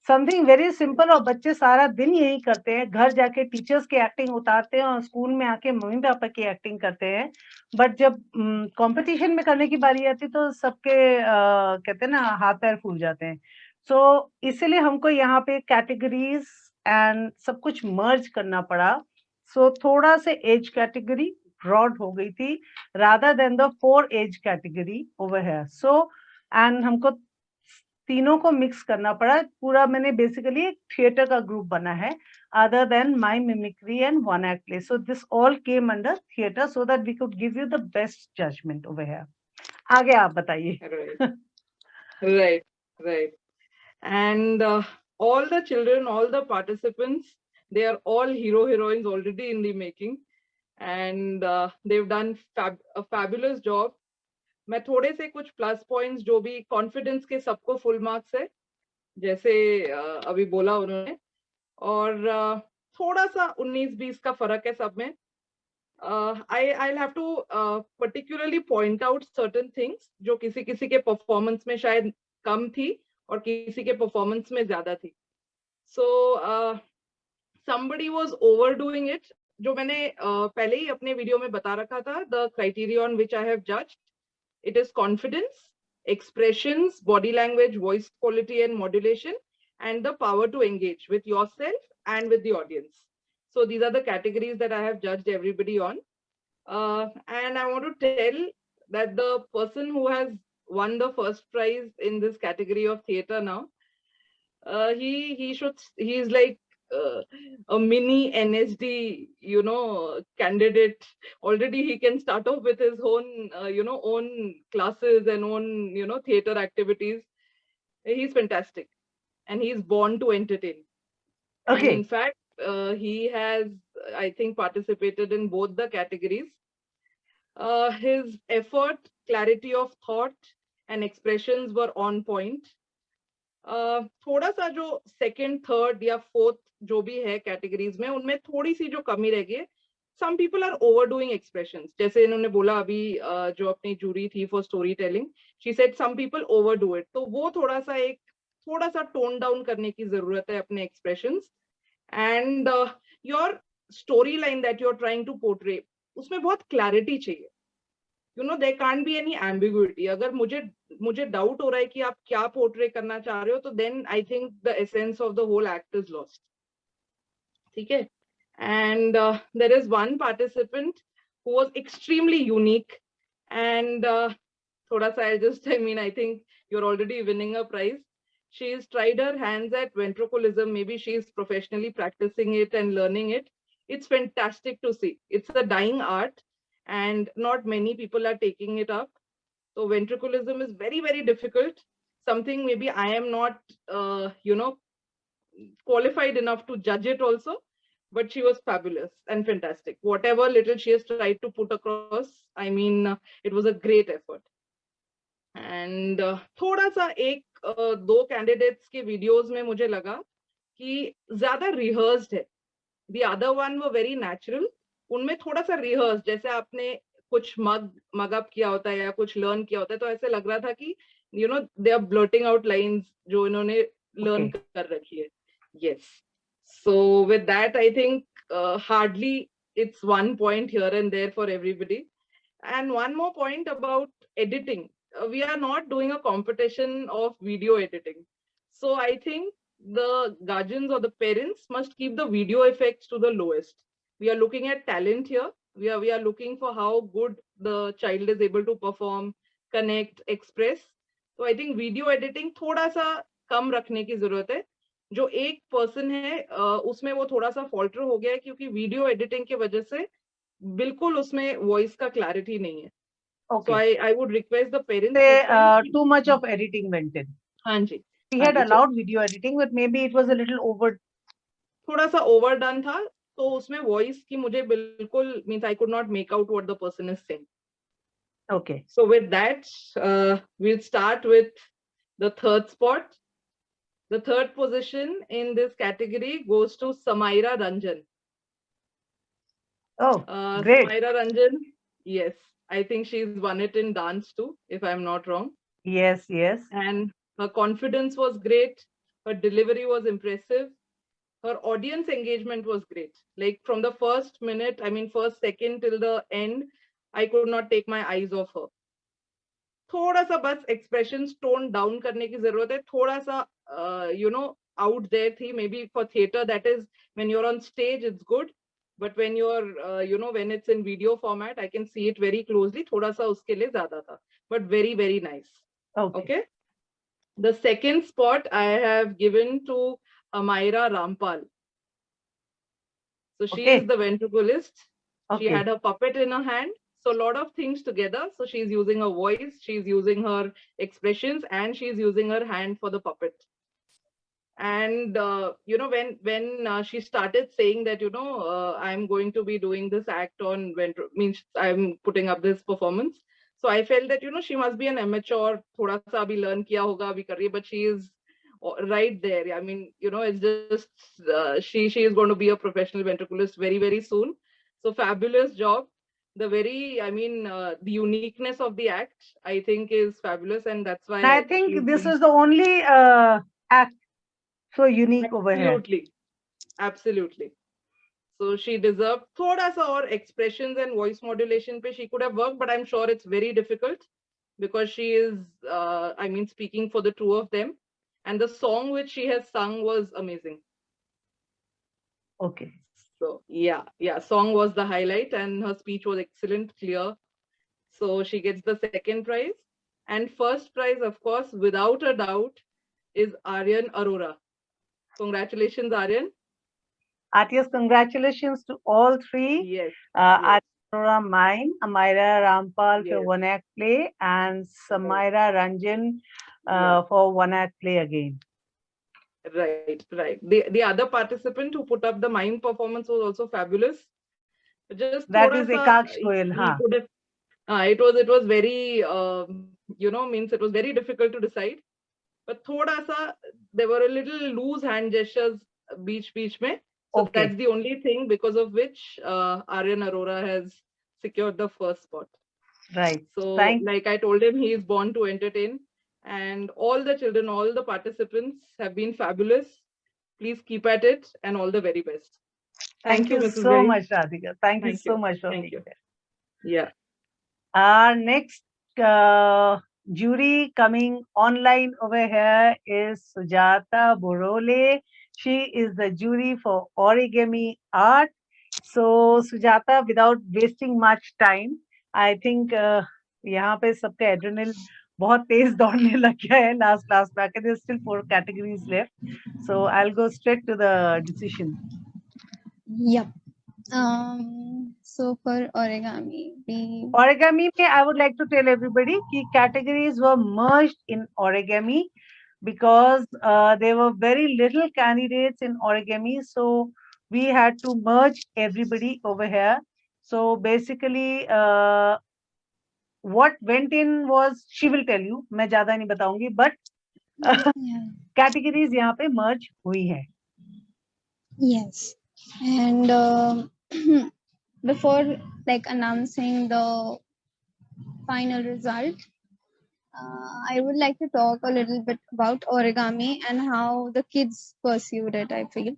समथिंग वेरी सिंपल, और बच्चे सारा दिन यही करते हैं, घर जाके टीचर्स की एक्टिंग उतारते हैं और स्कूल में आके मम्मी पापा की एक्टिंग करते हैं. बट जब कंपटीशन में करने की बारी आती है तो सबके कहते हैं ना हाथ पैर फूल जाते हैं. सो इसलिए हमको यहाँ पे कैटेगरीज एंड सब कुछ मर्ज करना पड़ा. सो थोड़ा से एज कैटेगरी ब्रॉड हो गई थी rather than the 4 age category over here. So and हमको तीनों को मिक्स करना पड़ा. पूरा मैंने बेसिकली एक थिएटर का ग्रुप बना है other than my mimicry and one act play. So this all came under theater so that we could give you the best judgment over here. आगे आप बताइए. Right. And all the children, all the participants, they are all heroines already in the making. And they've done a fabulous job. मैं थोड़े से कुछ plus points, जो भी confidence के सबको फुल मार्क्स है जैसे अभी बोला उन्होंने, और थोड़ा सा 19-20 का फर्क है सब में. I'll have to particularly point out certain things जो किसी के परफॉर्मेंस में शायद कम थी और किसी के परफॉर्मेंस में ज्यादा थी. So somebody was overdoing it. जो मैंने पहले ही अपने वीडियो में बता रखा था, the criteria on which I have judged, it is confidence, expressions, body language, voice quality and modulation, and the power to engage with yourself and with the audience. So these are the categories that I have judged everybody on. And I want to tell that the person who has won the first prize in this category of theater now, he is like a mini NSD, candidate. Already he can start off with his own, own classes and own, theater activities. He's fantastic, and he's born to entertain. Okay. And in fact, he has, I think, participated in both the categories. His effort, clarity of thought, and expressions were on point. थोड़ा सा जो second, third या fourth जो भी है categories में, उनमें थोड़ी सी जो कमी रह गई है. Some people are overdoing expressions. जैसे इन्होंने बोला अभी जो अपनी जूरी थी for story telling, she said some people overdo it. तो वो थोड़ा सा टोन डाउन करने की जरूरत है अपने expressions. And your storyline that you are trying to portray, उसमें बहुत क्लैरिटी चाहिए. There can't be any ambiguity. अगर मुझे डाउट हो रहा है कि आप क्या पोर्ट्रे करना चाह रहे हो, तो then I think the essence of the whole act is lost. ठीक है. And there is one participant who was extremely unique. And thoda sa I think you're already winning a prize. She's tried her hands at ventriloquism. Maybe she's professionally practicing it and learning it. It's fantastic to see. It's a dying art, and not many people are taking it up. So ventriloquism is very, very difficult. Something maybe I am not, qualified enough to judge it also. But she was fabulous and fantastic. Whatever little she has tried to put across, it was a great effort. And थोड़ा सा दो candidates के videos में मुझे लगा कि ज़्यादा rehearsed है. The other one were very natural. उनमें थोड़ा सा rehearsed, जैसे आपने कुछ mug up किया होता है या कुछ learn किया होता है, तो ऐसे लग रहा था कि they are blurting out lines जो इन्होंने learn कर रखी है. Yes. So with that, I think hardly it's 1 point here and there for everybody. And one more point about editing. We are not doing a competition of video editing. So I think the guardians or the parents must keep the video effects to the lowest. We are looking at talent here. We are looking for how good the child is able to perform, connect, express. So I think video editing थोड़ा सा कम रखने की जरूरत है. जो एक person है उसमें वो थोड़ा सा फॉल्टर हो गया है, क्योंकि वीडियो एडिटिंग की वजह से बिल्कुल उसमें वॉइस का क्लैरिटी नहीं है. Okay. So I would request the parents. Too much of editing went in. हाँ जी. We had allowed video editing, but maybe it was a little over. थोड़ा सा overdone था, तो उसमें वॉइस की मुझे बिल्कुल means I could not make out what the person is saying. Okay. So with that, we'll start with the third spot. The third position in this category goes to Samaira Ranjan. Oh, great. Samaira Ranjan, yes, I think she's won it in dance too, if I'm not wrong. Yes, yes. And her confidence was great. Her delivery was impressive. Her audience engagement was great. Like from the first minute, first second till the end, I could not take my eyes off her. थोड़ा सा बस expressions tone down करने की जरूरत है. थोड़ा सा, out there थी. Maybe for theater, that is when you're on stage, it's good. But when you're, when it's in video format, I can see it very closely. थोड़ा सा उसके लिए ज़्यादा था. But very, very nice. Okay. The second spot I have given to Amaira Rampal. So she is the ventriloquist. She had her puppet in her hand. So a lot of things together. So she's using her voice, she's using her expressions, and she's using her hand for the puppet. And when she started saying that I'm going to be doing this act on means I'm putting up this performance. So I felt that she must be an amateur. थोड़ा सा अभी learn किया होगा अभी कर रही है, but she is right there. It's just she is going to be a professional ventriloquist very, very soon. So fabulous job. The the uniqueness of the act, I think, is fabulous, and that's why I think this is the only act so unique over here. Absolutely. So she deserved thoda sa or expressions and voice modulation pe she could have worked, but I'm sure it's very difficult because she is, speaking for the two of them. And the song which she has sung was amazing. Okay. So yeah, song was the highlight, and her speech was excellent, clear. So she gets the second prize. And first prize, of course, without a doubt, is Aryan Arora. Congratulations, Aryan. Yes, congratulations to all three. Yes. Aryan Arora, mine, Amaira Rampal for one act play, and Samaira Ranjan for one act play again. Right. The other participant who put up the mime performance was also fabulous. Just that is Ekaksh Goyal, it was very, it was very difficult to decide. but thoda sa, there were a little loose hand gestures beach mein. So Okay. that's the only thing because of which Aryan Arora has secured the first spot. Right. So Thank like I told him, he is born to entertain, and all the children, all the participants have been fabulous. Please keep at it, and all the very best. Thank you, Mrs. so Gai. much, Radhika. Thank you Thank so you. much for Thank being you. there. Yeah. Our next jury coming online over here is Sujata Borole. She is the jury for origami art. So Sujata, without wasting much time, I think यहाँ पे सबका adrenal बहुत तेज दौड़ने लग गया है last class में आके. There's still 4 categories left. So I'll go straight to the decision. Yep. So for origami, Origami, I would like to tell everybody that categories were merged in origami because there were very little candidates in origami. So we had to merge everybody over here. So basically, what went in was, she will tell you, मैं ज़्यादा नहीं बताऊंगी, but yeah. categories यहाँ पे merge हुई है. Yes. And before like announcing the final result, I would like to talk a little bit about origami and how the kids pursued it, I feel.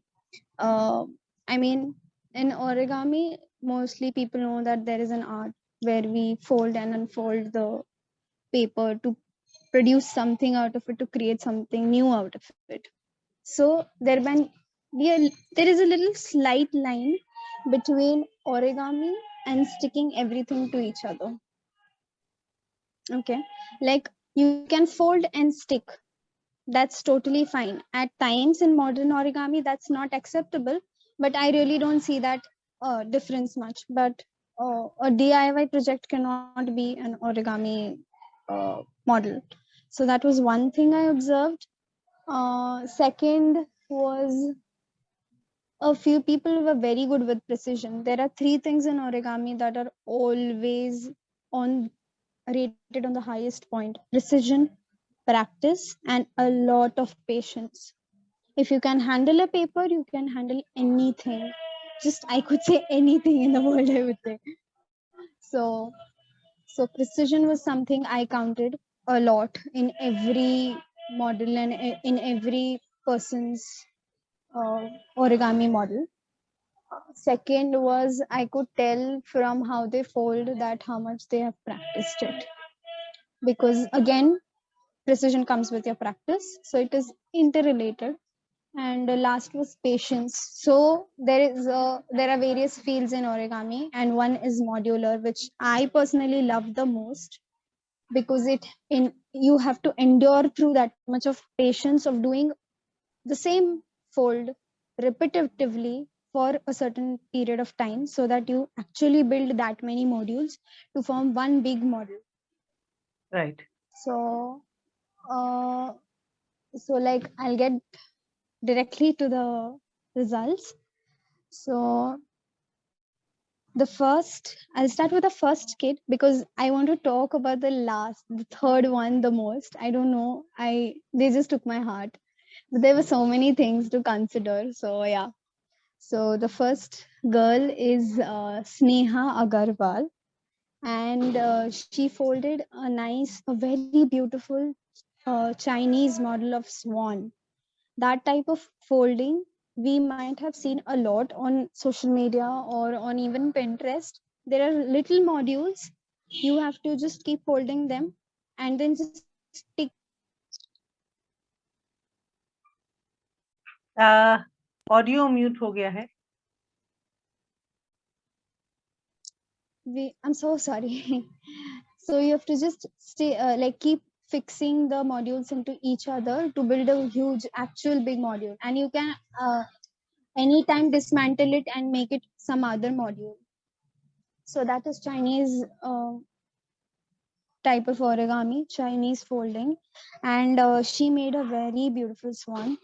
I mean, in origami, mostly people know that there is an art where we fold and unfold the paper to produce something out of it, to create something new out of it. So there is a little slight line between origami and sticking everything to each other. Okay, like you can fold and stick. That's totally fine. At times in modern origami, that's not acceptable, but I really don't see that difference much. But a DIY project cannot be an origami model. So that was one thing I observed. Second was a few people were very good with precision. There are 3 things in origami that are always rated on the highest point: precision, practice, and a lot of patience. If you can handle a paper, you can handle anything. Just, I could say anything in the world, I would say. So precision was something I counted a lot in every model and in every person's origami model. Second was, I could tell from how they fold that how much they have practiced it. Because again, precision comes with your practice. So it is interrelated. And the last was patience. So there are various fields in origami, and one is modular, which I personally love the most, because you have to endure through that much of patience of doing the same fold repetitively for a certain period of time, so that you actually build that many modules to form one big model. Right. So like I'll get directly to the results. So I'll start with the first kid, because I want to talk about the third one the most. I don't know, they just took my heart, but there were so many things to consider. So yeah. So the first girl is Sneha Agarwal, and she folded a very beautiful Chinese model of swan. That type of folding we might have seen a lot on social media or on even Pinterest. There are little modules, you have to just keep folding them and then just stick. Audio mute हो गया है. I'm so sorry. So you have to just stay, like keep fixing the modules into each other to build a huge actual big module, and you can anytime dismantle it and make it some other module. So that is Chinese type of origami, Chinese folding, and she made a very beautiful swan.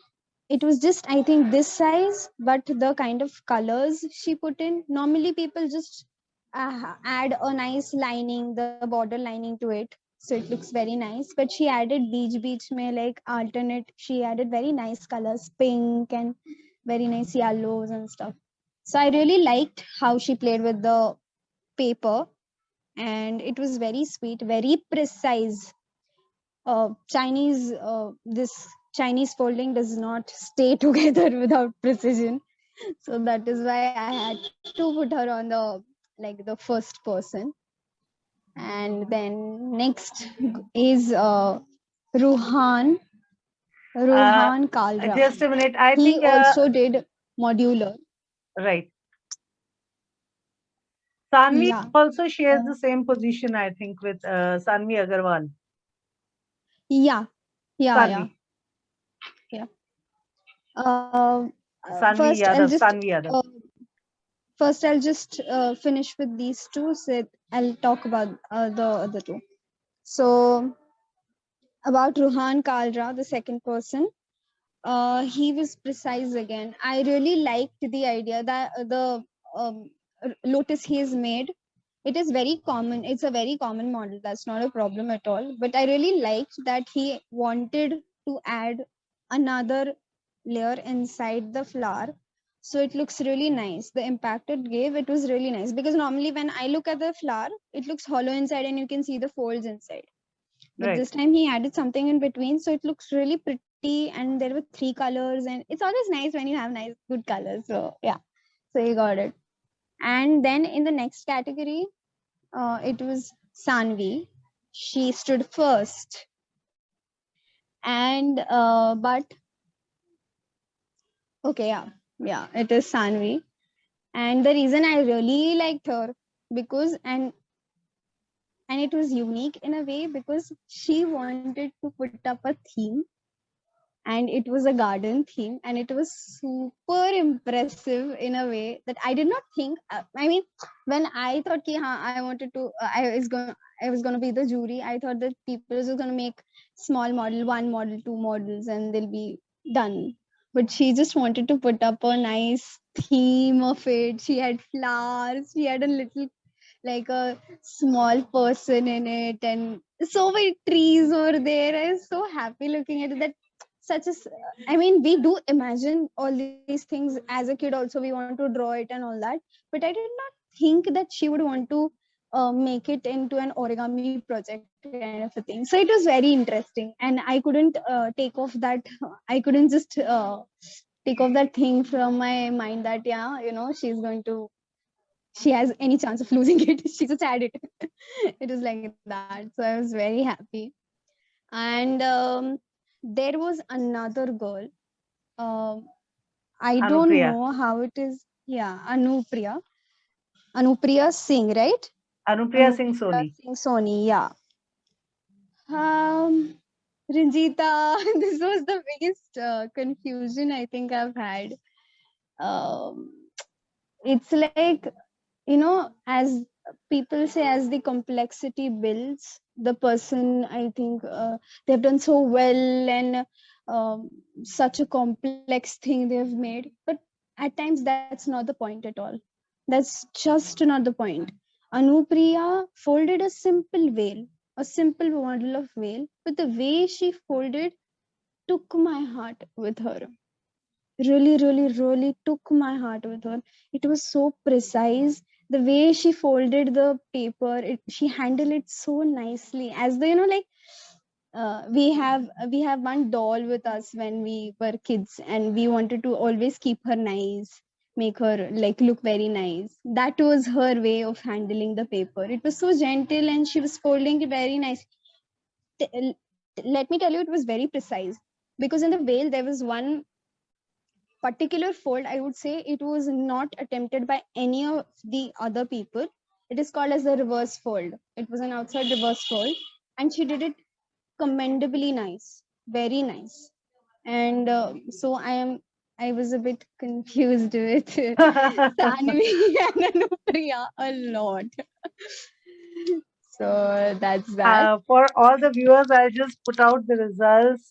It was just, I think, this size, but the kind of colors she put in, normally people just add a nice lining, the border lining to it, so it looks very nice. But she added beach mein like alternate, she added very nice colors, pink and very nice yellows and stuff. So I really liked how she played with the paper, and it was very sweet, very precise. This Chinese folding does not stay together without precision. So that is why I had to put her on the first person. And then next is Ruhan Kalra. Just a minute. I He think also did modular. right. Sanvi Yeah. also shares the same position, I think, with Sanvi Agarwal. Yeah. Sanvi. Sanvi First, Yadav. First, I'll just finish with these two. So I'll talk about the other two. So about Ruhan Kalra, the second person, he was precise again. I really liked the idea that the lotus he has made. It is very common. It's a very common model. That's not a problem at all. But I really liked that he wanted to add another layer inside the flower, so it looks really nice. The impact it gave, it was really nice, because normally when I look at the flower, it looks hollow inside and you can see the folds inside. But Right. this time he added something in between, so it looks really pretty, and there were 3 colors, and it's always nice when you have nice good colors. So yeah, so he got it. And then in the next category, it was Sanvi. She stood first. And but okay, yeah, it is Sanvi. And the reason I really liked her, because and it was unique in a way, because she wanted to put up a theme, and it was a garden theme, and it was super impressive in a way that I did not think. I mean, when I thought I wanted to, I was going to be the jury, I thought that people are just going to make small model, 1 model, 2 models, and they'll be done. But she just wanted to put up a nice theme of it. She had flowers, she had a little, like a small person in it, and so many trees over there. I was so happy looking at it, that I mean, we do imagine all these things as a kid also, we want to draw it and all that, but I did not think that she would want to make it into an origami project kind of a thing. So it was very interesting, and I couldn't take off that I couldn't just take off that thing from my mind, that she has any chance of losing it. She just had it. It was like that. So I was very happy. And there was another girl. I don't Anupriya. know how it is. Yeah, Anupriya Singh, right? Anupriya Singh Soni. Singh Soni, yeah. Ranjita, this was the biggest confusion I think I've had. It's like, as people say, as the complexity builds, the person, I think they've done so well, and such a complex thing they've made. But at times, that's not the point at all. That's just not the point. Anupriya folded a simple veil, a simple model of veil, but the way she folded took my heart with her. Really took my heart with her. It was so precise. The way she folded the paper, she handled it so nicely. As the, like, we have one doll with us when we were kids, and we wanted to always keep her nice, make her like look very nice. That was her way of handling the paper. It was so gentle, and she was folding it very nice. Let me tell you, it was very precise, because in the veil there was one particular fold. I would say it was not attempted by any of the other people. It is called as the reverse fold. It was an outside reverse fold, and she did it commendably nice, very nice. And so I was a bit confused with Tanvi and Anupriya a lot. So that's that. For all the viewers, I'll just put out the results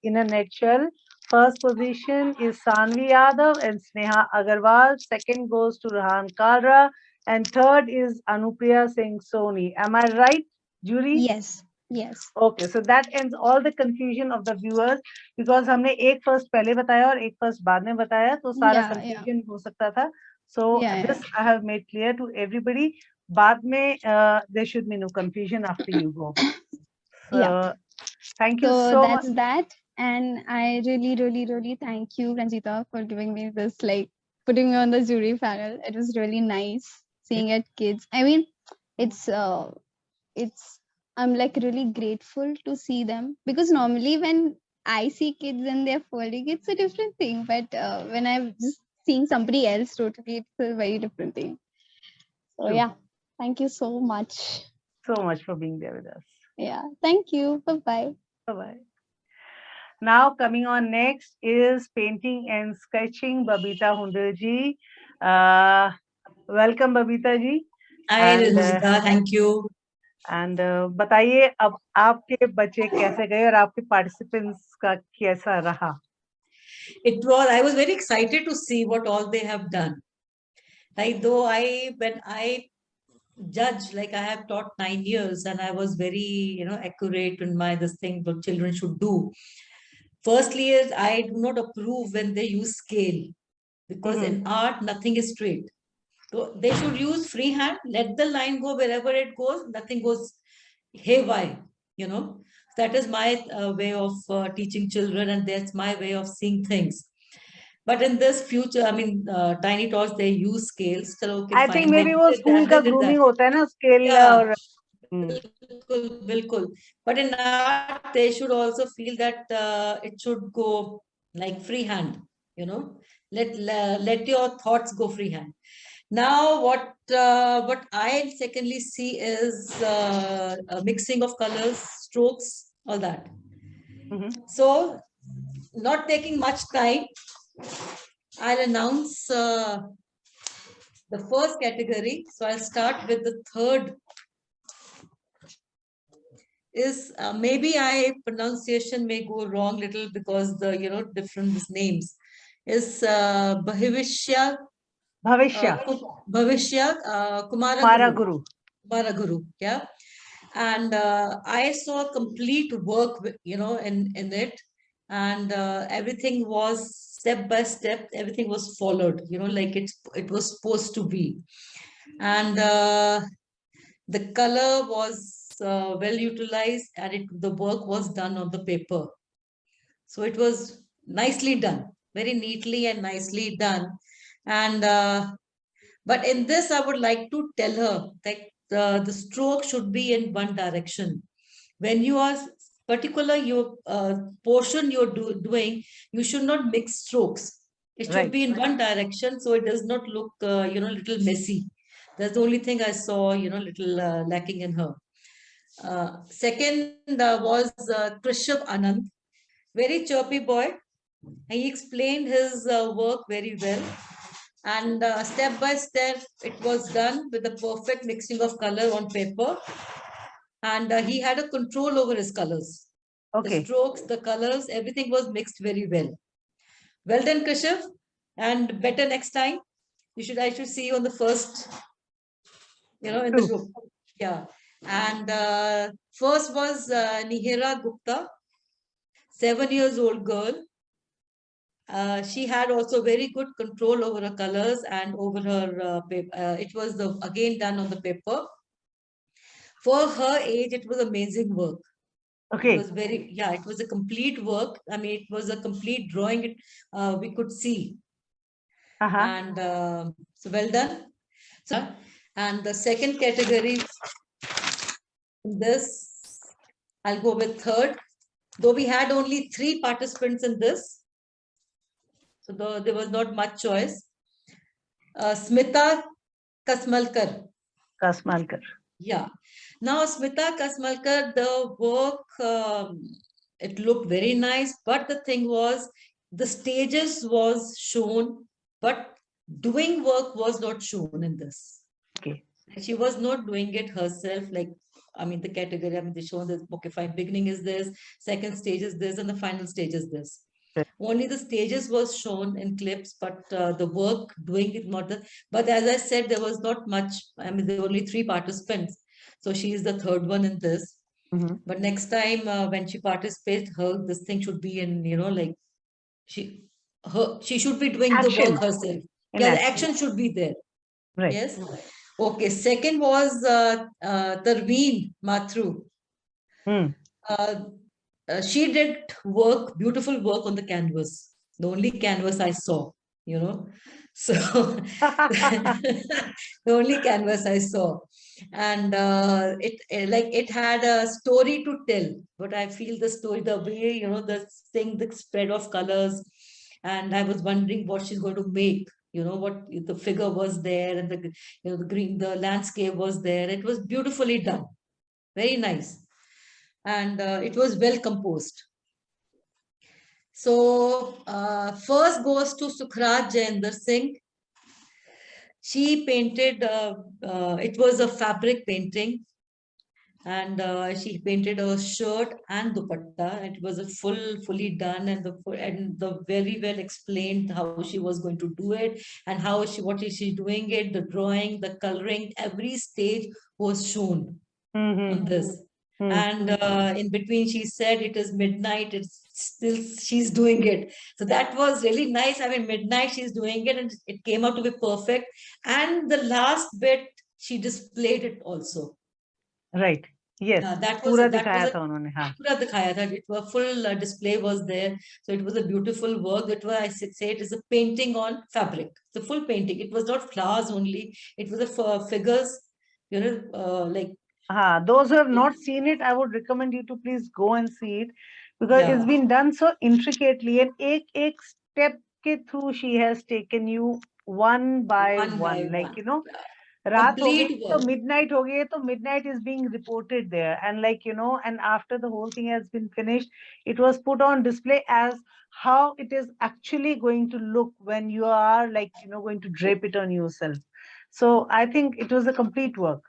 in a nutshell. First position is Sanvi Yadav and Sneha Agarwal. Second goes to Ruhan Kalra. And third is Anupriya Singh Soni. Am I right? jury? Yes. Yes. Okay, so that ends all the confusion of the viewers because हमने एक first पहले बताया और एक first बाद में बताया तो सारा Yeah. Yeah. confusion हो सकता था. So Yeah. this I have made clear to everybody. बाद में there should be no confusion after you go. So Yeah. thank you So so much. that's that. And I really, really, really thank you, Ranjita, for giving me this, like putting me on the jury panel. It was really nice seeing at kids. I mean, it's I'm like really grateful to see them because normally when I see kids and they're falling, it's a different thing. But when I'm just seeing somebody else, totally, it's a very different thing. So True. yeah, thank you so much. So much for being there with us. Yeah, thank you. Bye bye. Bye-bye. Now coming on next is painting and sketching, Babita Hundal ji. Welcome, Babita ji. Hi, And, Ranjita. Thank you. And बताइए अब आपके बच्चे कैसे गए और आपके participants का कैसा रहा? I was very excited to see what all they have done. Like though when I judge, like I have taught 9 years and I was very, accurate in this thing what children should do. Firstly is I do not approve when they use scale because in art, nothing is straight. So they should use freehand, let the line go wherever it goes, nothing goes haywire, That is my way of teaching children and that's my way of seeing things. But in this future, I mean, tiny tots, they use scales. So, okay, I fine. think maybe वो school का grooming होता है ना scale Yeah. और Bilkul. But in art, they should also feel that it should go like freehand, let your thoughts go freehand. Now, what I secondly see is a mixing of colors, strokes, all that. So, not taking much time, I'll announce the first category. So, I'll start with the third. Is maybe pronunciation may go wrong little because the different names is Bhavishya Kumara Guru, yeah. And I saw complete work in it, and everything was step by step, everything was followed, like it was supposed to be. And the color was well utilized and the work was done on the paper. So it was nicely done, very neatly and nicely done. And but in this, I would like to tell her that the stroke should be in one direction. When you are particular your portion you're doing, you should not mix strokes. It should be in one direction, so it does not look little messy. That's the only thing I saw, little lacking in her. Second was Krishav Anand, very chirpy boy. He explained his work very well. And step by step, it was done with the perfect mixing of color on paper. And he had a control over his colors. Okay. The strokes, the colors, everything was mixed very well. Well done, Krishav. And better next time. I should see you on the first, in the group. Yeah. And first was Nihira Gupta, 7 years old girl. She had also very good control over her colors and over her paper. It was again done on the paper. For her age, it was amazing work. Okay. It was it was a complete work. I mean, it was a complete drawing. We could see. And so well done. So, and the second category, this, I'll go with third. Though we had only 3 participants in this, so there was not much choice. Smita Kasmalkar. Yeah. Now, Smita Kasmalkar, the work, it looked very nice, but the thing was, the stages was shown, but doing work was not shown in this. Okay. She was not doing it herself, like, I mean, the category, I mean, they show this, okay, fine, beginning is this, second stage is this, and the final stage is this. Okay. Only the stages was shown in clips, but the work doing it not. But as I said, there was not much. I mean, there were only 3 participants. So she is the third one in this. Mhm. But next time when she participates, this thing should be in, like she should be doing the Action. work herself. In Yeah, the action. action should be there. Right. Yes. Okay. Second was Tarveen Mathru. Hmm. She did beautiful work on the canvas. The only canvas I saw, So the only canvas I saw. And it had a story to tell, but I feel the story, the way, the spread of colors. And I was wondering what she's going to make, what the figure was there, and the green, the landscape was there. It was beautifully done. Very nice. And it was well composed. So first goes to Sukhraj Jayendra Singh. She painted, it was a fabric painting, and she painted a shirt and dupatta. It was a fully done, and the very well explained how she was going to do it, and what is she doing it, the drawing, the coloring, every stage was shown on this. And in between she said it is midnight, it's still she's doing it. So that was really nice. I mean, midnight she's doing it, and it came out to be perfect. And the last bit she displayed it also. Right. Yes. That was पूरा that दिखाया was था उन्होंने. हाँ. पूरा दिखाया था. It was full display was there. So it was a beautiful work. That was, I say it is a painting on fabric. It's a full painting. It was not flowers only. It was a figures, like. Those who have not seen it, I would recommend you to please go and see it, because it's been done so intricately, and एक step के through she has taken you one by one. Like, रात हो गई तो midnight हो गई, तो midnight is being reported there, and like, and after the whole thing has been finished, it was put on display as how it is actually going to look when you are like, going to drape it on yourself. So I think it was a complete work.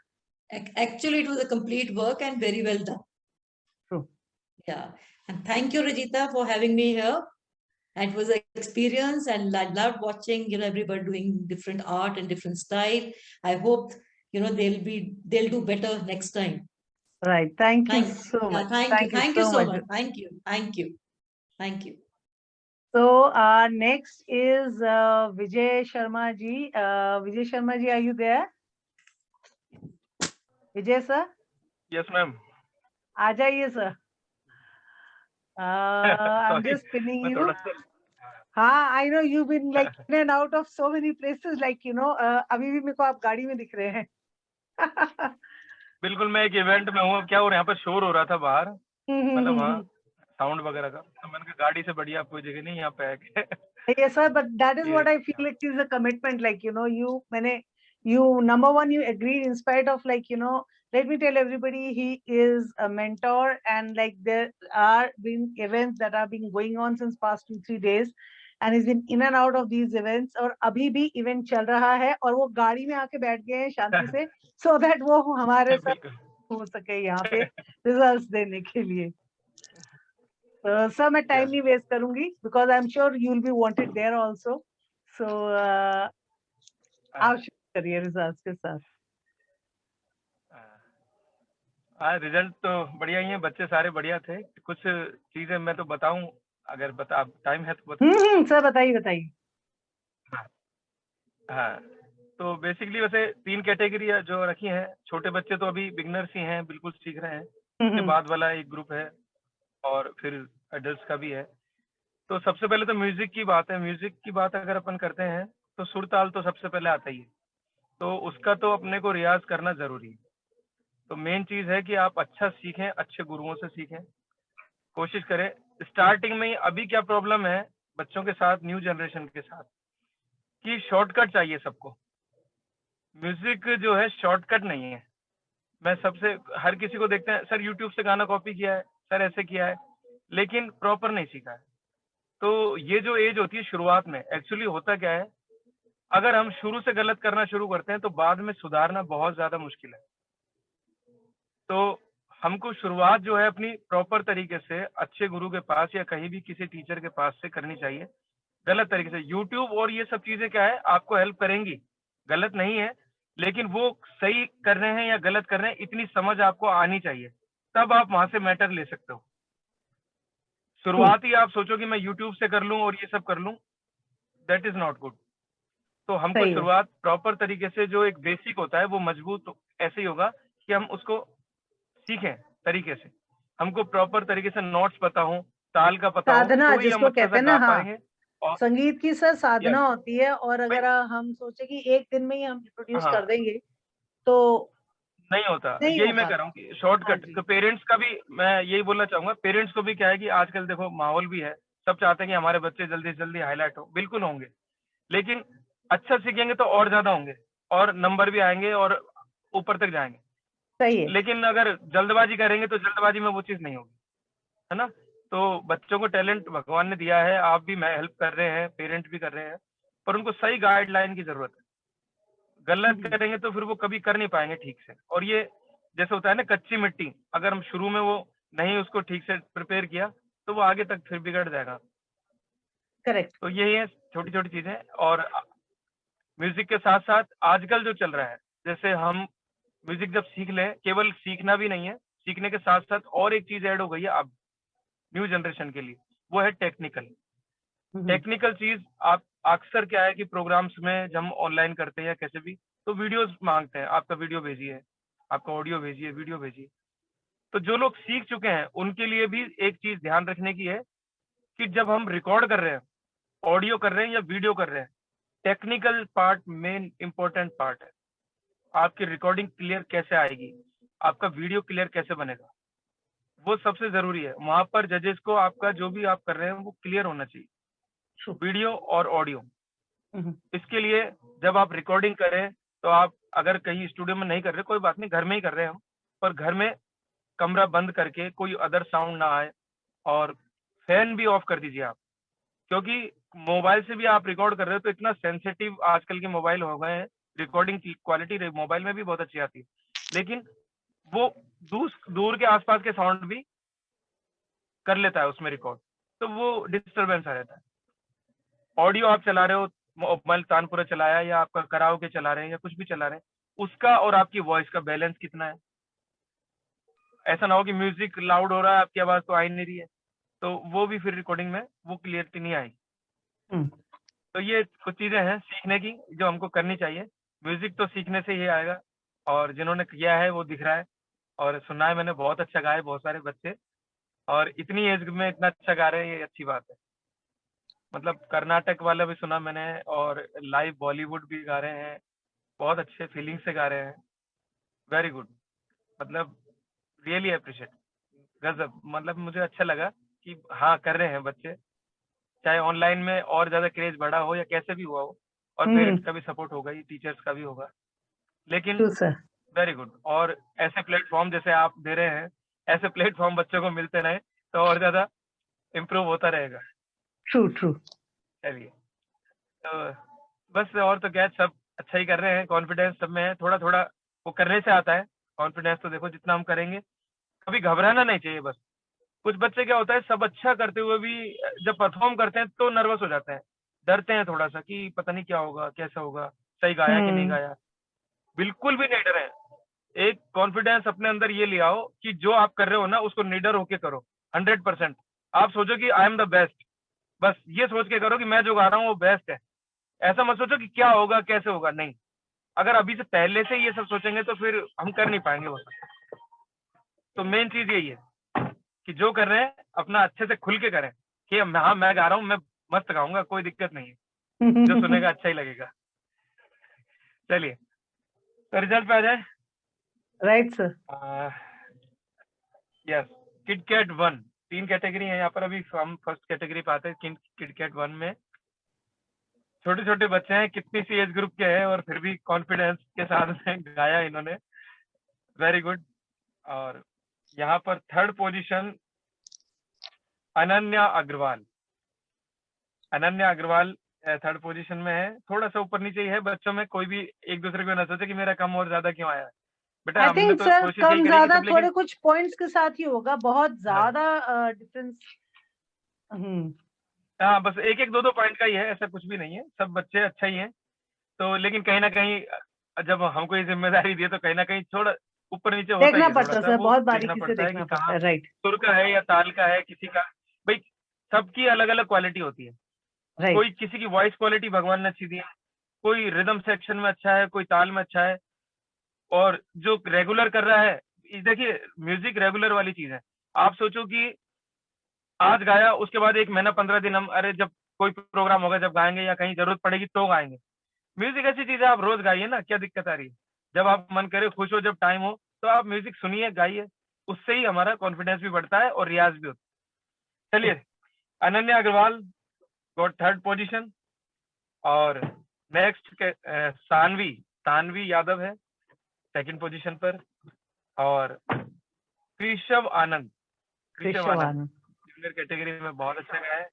Actually, it was a complete work and very well done. True. Yeah. And thank you, Rajita, for having me here. And it was an experience, and I loved watching, everybody doing different art and different style. I hope, they'll do better next time. Right. Thank you so much. Thank you so much. Thank you. So next is Vijay Sharma ji. Vijay Sharma ji, are you there? Vijay sir? Yes, ma'am. आ जाइए sir. I'm just pinning you. I know you've been like in and out of so many places, like, अभी भी मेरे को आप गाड़ी में दिख रहे हैं. बिल्कुल, मैं एक इवेंट में हूँ. क्या हो रहा है, यहाँ पर शोर हो रहा था बाहर, मतलब वहाँ साउंड वगैरह का. तो मैंने कहा गाड़ी से बढ़िया कोई जगह नहीं यहाँ पे है. Yes sir, but that is what I feel it is a commitment. Like, you number one, you agreed in spite of, like, let me tell everybody, he is a mentor, and like there are been events that have been going on since past 2-3 days, and he's been in and out of these events, और अभी भी event चल रहा है, और वो गाड़ी में आके बैठ गए हैं शांति से, so that वो हमारे साथ हो सके यहाँ पे results देने के लिए. Sir, मैं time नहीं waste करूँगी, because I'm sure you'll be wanted there also. So आप शुरू करिए results के साथ. रिजल्ट तो बढ़िया ही है, बच्चे सारे बढ़िया थे. कुछ चीजें मैं तो बताऊं, अगर टाइम है तो बताऊं. सर बताइए. हाँ, तो बेसिकली वैसे 3 कैटेगरी जो रखी हैं. छोटे बच्चे तो अभी बिगनर्स ही हैं, बिल्कुल सीख रहे हैं. उसके बाद वाला एक ग्रुप है, और फिर एडल्ट्स का भी है. तो सबसे पहले तो म्यूजिक की बात है. म्यूजिक की बात अगर अपन करते हैं तो सुर ताल तो सबसे पहले आता ही है. तो उसका तो अपने को रियाज करना जरूरी है. तो मेन चीज है कि आप अच्छा सीखें, अच्छे गुरुओं से सीखें, कोशिश करें. स्टार्टिंग में अभी क्या प्रॉब्लम है बच्चों के साथ, न्यू जनरेशन के साथ, कि शॉर्टकट चाहिए सबको. म्यूजिक जो है शॉर्टकट नहीं है. मैं हर किसी को देखते हैं, सर यूट्यूब से गाना कॉपी किया है, सर ऐसे किया है, लेकिन प्रॉपर नहीं सीखा है. तो ये जो एज होती है शुरुआत में, एक्चुअली होता क्या है, अगर हम शुरू से गलत करना शुरू करते हैं तो बाद में सुधारना बहुत ज्यादा मुश्किल है. तो हमको शुरुआत जो है अपनी प्रॉपर तरीके से अच्छे गुरु के पास या कहीं भी किसी टीचर के पास से करनी चाहिए. गलत तरीके से यूट्यूब और ये सब चीजें क्या है, आपको हेल्प करेंगी, गलत नहीं है, लेकिन वो सही कर रहे हैं या गलत कर रहे हैं इतनी समझ आपको आनी चाहिए, तब आप वहां से मैटर ले सकते हो। शुरुआत ही आप सोचो कि मैं यूट्यूब से कर लूं और ये सब कर लूं, दैट इज नॉट गुड। तो हमको सही है। शुरुआत प्रॉपर तरीके से, जो एक बेसिक होता है वो मजबूत ऐसे ही होगा कि हम उसको सीखें तरीके से। हमको प्रॉपर तरीके से नोट्स पता हो, ताल का पता हो, साधना तो ही हम जिसको अच्छा कहते सा हैं ना, गा हाँ, पाएंगे। और संगीत की सर साधना यस होती है, और भाई, अगर हम सोचे कि एक दिन में ही हम प्रोड्यूस हाँ कर देंगे तो नहीं होता, नहीं यही हो मैं पाता। कह रहा हूँ कि हाँ शॉर्टकट। जी, तो पेरेंट्स का भी मैं यही बोलना चाहूंगा, पेरेंट्स को भी क्या है कि आजकल देखो माहौल भी है, सब चाहते हैं कि हमारे बच्चे जल्दी से जल्दी हाईलाइट हो, बिल्कुल होंगे, लेकिन अच्छा सीखेंगे तो और ज्यादा होंगे और नंबर भी आएंगे और ऊपर तक जाएंगे। सही है। लेकिन अगर जल्दबाजी करेंगे तो जल्दबाजी में वो चीज नहीं होगी, है ना। तो बच्चों को टैलेंट भगवान ने दिया है, आप भी, मैं हेल्प कर रहे हैं, पेरेंट्स भी कर रहे हैं, पर उनको सही गाइडलाइन की जरूरत है। गलत करेंगे तो फिर वो कभी कर नहीं पाएंगे ठीक से। और ये जैसे होता है ना कच्ची मिट्टी, अगर हम शुरू में वो नहीं उसको ठीक से प्रिपेयर किया तो वो आगे तक फिर बिगड़ जाएगा। करेक्ट। तो यही है छोटी छोटी चीजें। और म्यूजिक के साथ साथ आजकल जो चल रहा है, जैसे हम म्यूजिक जब सीख लें, केवल सीखना भी नहीं है, सीखने के साथ साथ और एक चीज ऐड हो गई है अब न्यू जनरेशन के लिए, वो है टेक्निकल। टेक्निकल चीज आप अक्सर क्या है कि प्रोग्राम्स में जब हम ऑनलाइन करते हैं या कैसे भी, तो वीडियोस मांगते हैं, आपका वीडियो भेजिए, आपका ऑडियो भेजिए, वीडियो भेजिए। तो जो लोग सीख चुके हैं उनके लिए भी एक चीज ध्यान रखने की है कि जब हम रिकॉर्ड कर रहे हैं, ऑडियो कर रहे हैं या वीडियो कर रहे हैं, technical part main important part है। आपकी रिकॉर्डिंग क्लियर कैसे आएगी, आपका वीडियो क्लियर कैसे बनेगा, वो सबसे जरूरी है। वहां पर जजेस को आपका जो भी आप कर रहे हैं वो क्लियर होना चाहिए, वीडियो और ऑडियो। इसके लिए जब आप रिकॉर्डिंग करें तो आप अगर कहीं स्टूडियो में नहीं कर रहे, कोई बात नहीं, घर में ही कर रहे हैं हम, पर घर में कमरा बंद करके कोई अदर साउंड ना आए, और फैन भी ऑफ कर दीजिए आप, क्योंकि मोबाइल से भी आप रिकॉर्ड कर रहे हो तो इतना सेंसिटिव आजकल के मोबाइल हो गए हैं, रिकॉर्डिंग की क्वालिटी मोबाइल में भी बहुत अच्छी आती है, लेकिन वो दूर के आसपास के साउंड भी कर लेता है उसमें रिकॉर्ड, तो वो डिस्टरबेंस आ जाता है। ऑडियो आप चला रहे हो, मोबाइल तानपुरा चलाया या आपका कराओके चला रहे हैं या कुछ भी चला रहे हैं, उसका और आपकी वॉइस का बैलेंस कितना है। ऐसा ना हो कि म्यूजिक लाउड हो रहा है, आपकी आवाज तो आ ही नहीं रही है, तो वो भी फिर रिकॉर्डिंग में वो क्लियरिटी नहीं आएगी। तो ये कुछ चीजें हैं सीखने की जो हमको करनी चाहिए। म्यूजिक तो सीखने से ही आएगा, और जिन्होंने किया है वो दिख रहा है, और सुना है मैंने, बहुत अच्छा गाए बहुत सारे बच्चे, और इतनी एज में इतना अच्छा गा रहे हैं, ये अच्छी बात है। मतलब कर्नाटक वाला भी सुना मैंने, और लाइव बॉलीवुड भी गा रहे हैं, बहुत अच्छे फीलिंग से गा रहे हैं, वेरी गुड। मतलब रियली अप्रिशिएट, गजब। मतलब मुझे अच्छा लगा कि हाँ कर रहे हैं बच्चे, चाहे ऑनलाइन में और ज्यादा क्रेज बढ़ा हो या कैसे भी हुआ हो, और पेरेंट्स का भी सपोर्ट होगा ही, टीचर्स का भी होगा, लेकिन वेरी गुड। और ऐसे प्लेटफॉर्म जैसे आप दे रहे हैं, ऐसे प्लेटफॉर्म बच्चों को मिलते रहे तो और ज्यादा इम्प्रूव होता रहेगा। True true. चलिए, तो बस, और तो क्या, सब अच्छा ही कर रहे हैं, कॉन्फिडेंस सब में है, थोड़ा थोड़ा वो करने से आता है कॉन्फिडेंस। तो देखो जितना हम करेंगे, कभी घबराना नहीं चाहिए बस। कुछ बच्चे क्या होता है, सब अच्छा करते हुए भी जब परफॉर्म करते हैं तो नर्वस हो जाते हैं, डरते हैं थोड़ा सा कि पता नहीं क्या होगा, कैसा होगा, सही गाया कि नहीं गाया। बिल्कुल भी नहीं डरे। एक कॉन्फिडेंस अपने अंदर ये ले आओ कि जो आप कर रहे हो ना उसको निडर होके करो, 100%। आप सोचो कि आई एम द बेस्ट, बस ये सोच के करो कि मैं जो गा रहा हूँ वो बेस्ट है। ऐसा मत सोचो कि क्या होगा कैसे होगा, नहीं। अगर अभी से पहले से ये सब सोचेंगे तो फिर हम कर नहीं पाएंगे वो। तो मेन चीज यही है कि जो कर रहे हैं अपना अच्छे से खुल के करें, कि हाँ मैं गा रहा हूँ, मैं मस्त गाऊंगा, कोई दिक्कत नहीं है, जो सुनेगा अच्छा ही लगेगा। चलिए, तो रिजल्ट पे आ जाए। Right sir. यस, किडकैट 1, 3 कैटेगरी है यहाँ पर। अभी हम फर्स्ट कैटेगरी पे आते हैं। किडकैट 1 में छोटे छोटे बच्चे हैं, कितनी सी एज ग्रुप के हैं, और फिर भी कॉन्फिडेंस के साथ में गाया इन्होंने, वेरी गुड। और यहाँ पर third position Ananya Agarwal. Ananya Agarwal third position में है। थोड़ा सा ऊपर नीचे ही है, बच्चों में कोई भी एक दूसरे को ना सोचे कि मेरा कम और ज्यादा क्यों आया। बेटा आई हमने थिंक तो सर कोशिश कम यही करी कि ज्यादा सब, थोड़े लेकिन कुछ पॉइंट्स के साथ ही होगा, बहुत ज्यादा डिफरेंस। हाँ बस एक एक दो दो पॉइंट का ही है, ऐसा कुछ भी नहीं है, सब बच्चे अच्छा ही हैं। तो लेकिन कहीं ना कहीं जब हमको ये जिम्मेदारी दी है तो कहीं ना कहीं थोड़ा ऊपर नीचे होता ही देखना है, थोड़ा पड़ता है सा सर, वो बहुत देखना बारीकी से पड़ता है देखना कि पड़ता कहाँ है, राइट सुर का है या ताल का है, किसी का भाई सबकी अलग अलग क्वालिटी होती है। राइट। कोई किसी की वॉइस क्वालिटी भगवान ने अच्छी दी है, कोई रिदम सेक्शन में अच्छा है, कोई ताल में अच्छा है, और जो रेगुलर कर रहा है, देखिए म्यूजिक रेगुलर वाली चीज है। आप सोचो कि आज गाया, उसके बाद 1 महीना 15 दिन हम अरे जब कोई प्रोग्राम होगा जब गाएंगे या कहीं जरूरत पड़ेगी तो गाएंगे। म्यूजिक ऐसी चीज है, आप रोज गाइए ना, क्या दिक्कत आ रही है? जब आप मन करे, खुश हो, जब टाइम हो तो आप म्यूजिक सुनिए, गाइए, उससे ही हमारा कॉन्फिडेंस भी बढ़ता है और रियाज भी होता है। चलिए, Ananya Agarwal got 3rd position, और नेक्स्ट सानवी सानवी यादव है 2nd पोजीशन पर, और कृषव आनंद जूनियर कैटेगरी में बहुत अच्छा गाया है,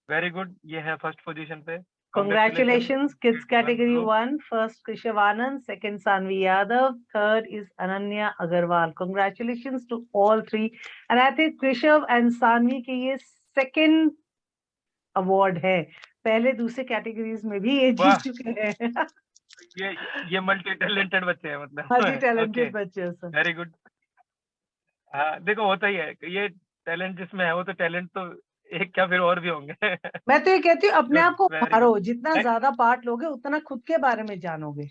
वेरी गुड, ये है 1st पोजीशन पे। Congratulations, kids category 1, first Krishav Anand, second Sanvi Yadav, third is Ananya Agarwal. Congratulations to all three. And I think Krishav and Sanvi के ये second award है, पहले दूसरे categories में भी ये जीत चुके हैं। ये मल्टी टैलेंटेड बच्चे हैं, मतलब मल्टी टैलेंटेड बच्चे हैं सर। Very good. हाँ देखो, होता ही है, ये टैलेंट जिसमें है वो तो टैलेंट तो एक क्या फिर और भी होंगे। मैं तो ये कहती हूँ अपने आप को Very good. मारो, जितना ज्यादा पार्ट लोगे उतना खुद के बारे में जानोगे।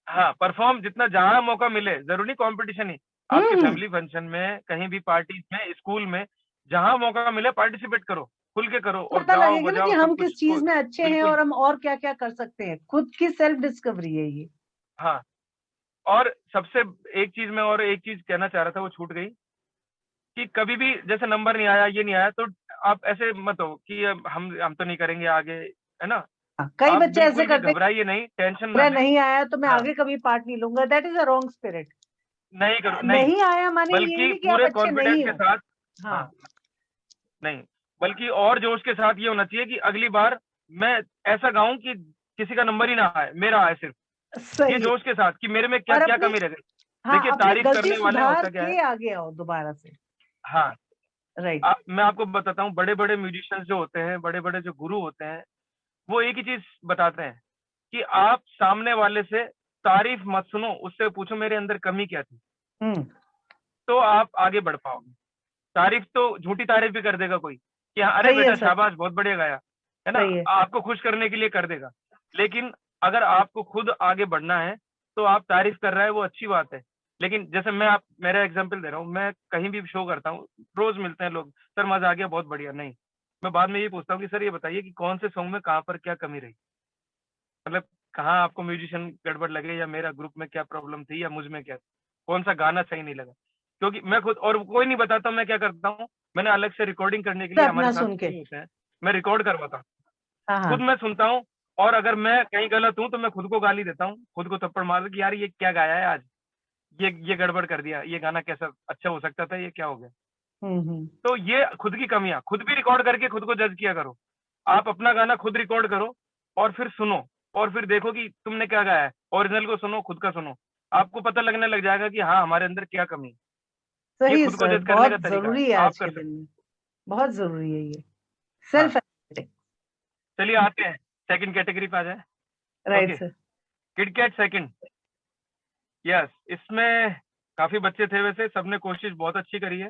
हाँ, परफॉर्म जितना, जहाँ मौका मिले, जरूरी नहीं कंपटीशन ही, आपके फैमिली फंक्शन में, कहीं भी पार्टी में, स्कूल में, जहाँ मौका मिले पार्टिसिपेट करो, खुल के करो और पता गाओ लगेगा ना बजाओ कि सब हम कुछ। किस चीज में अच्छे हैं बिल्कुल। और हम और क्या क्या कर सकते हैं, खुद की सेल्फ डिस्कवरी है ये। हाँ, और सबसे एक चीज में और एक चीज कहना चाह रहा था, वो छूट गई, कि कभी भी जैसे नंबर नहीं आया, ये नहीं आया, तो आप ऐसे मत हो कि हम तो नहीं करेंगे आगे, है ना? कई आप बच्चे ऐसे बिल्कुल भी करते हैं, घबराइए नहीं, टेंशन ना मेरा लें। नहीं आया तो मैं हाँ। आगे कभी पार्ट नहीं लूंगा, that is a wrong spirit. नहीं करो, नहीं, नहीं आया माने ये बल्कि नहीं कि आप पूरे अच्छे कॉन्फिडेंस नहीं के हो। साथ, हाँ। हाँ, नहीं, बल्कि और जोश के साथ ये होना चाहिए कि अगली बार मैं ऐसा गाऊं कि किसी का नंबर ही ना आए, मेरा आए सिर्फ, सही ये है। जोश के साथ कि मेरे में क्या और क्या अपनी, कमी रह गई। हाँ, देखिए, अपनी तारीफ गलती करने वाले सुधार होता क्या है, के आगे आओ दोबारा से। हाँ, राइट। मैं आपको बताता हूँ, बड़े बड़े म्यूजिशियंस जो होते हैं, बड़े बड़े जो गुरु होते हैं, वो एक ही चीज बताते हैं कि आप सामने वाले से तारीफ मत सुनो, उससे पूछो मेरे अंदर कमी क्या थी, तो आप आगे बढ़ पाओगे। तारीफ तो, झूठी तारीफ भी कर देगा कोई कि हाँ अरे बेटा शाबाश बहुत बढ़िया गाया, है ना, आपको खुश करने के लिए कर देगा। लेकिन अगर आपको खुद आगे बढ़ना है तो आप तारीफ कर रहा है, वो अच्छी बात है। लेकिन जैसे मेरा एग्जांपल दे रहा हूँ, मैं कहीं भी शो करता हूँ, रोज मिलते हैं लोग, सर मजा आ गया, बहुत बढ़िया, नहीं, मैं बाद में ये पूछता हूँ कि सर ये बताइए कि कौन से सॉन्ग में कहाँ पर क्या कमी रही, मतलब कहाँ आपको म्यूजिशियन गड़बड़ लगे, या मेरा ग्रुप में क्या प्रॉब्लम थी, या मुझ में क्या, कौन सा गाना सही नहीं लगा। क्योंकि मैं खुद, और कोई नहीं बताता, मैं क्या करता हूँ, मैंने अलग से रिकॉर्डिंग करने के लिए हमारे साथ होते हैं, मैं रिकॉर्ड करवाता हूँ, खुद मैं सुनता हूँ, और अगर मैं कहीं गलत हूँ तो मैं खुद को गाली देता हूँ, खुद को थप्पड़ मार कि यार ये क्या गाया है आज, ये गड़बड़ कर दिया, ये गाना कैसा अच्छा हो सकता था, ये क्या हो गया। तो ये खुद की कमियां, खुद भी रिकॉर्ड करके खुद को जज किया करो। आप अपना गाना खुद रिकॉर्ड करो और फिर सुनो, और फिर देखो कि तुमने क्या गाया है, ओरिजिनल को सुनो, खुद का सुनो, आपको पता लगने लग जाएगा कि हाँ हमारे अंदर क्या कमी है। सही ये है खुद को सर, जज करने का बहुत तरीका जरूरी है, है आप आज कर के सकते दिन हैं। में, बहुत जरूरी है ये सेल्फ। चलिए आते हैं सेकंड कैटेगरी पे आ जाए। Right sir. किडकैट सेकंड, यस, इसमें काफी बच्चे थे, वैसे सबने कोशिश बहुत अच्छी करी है,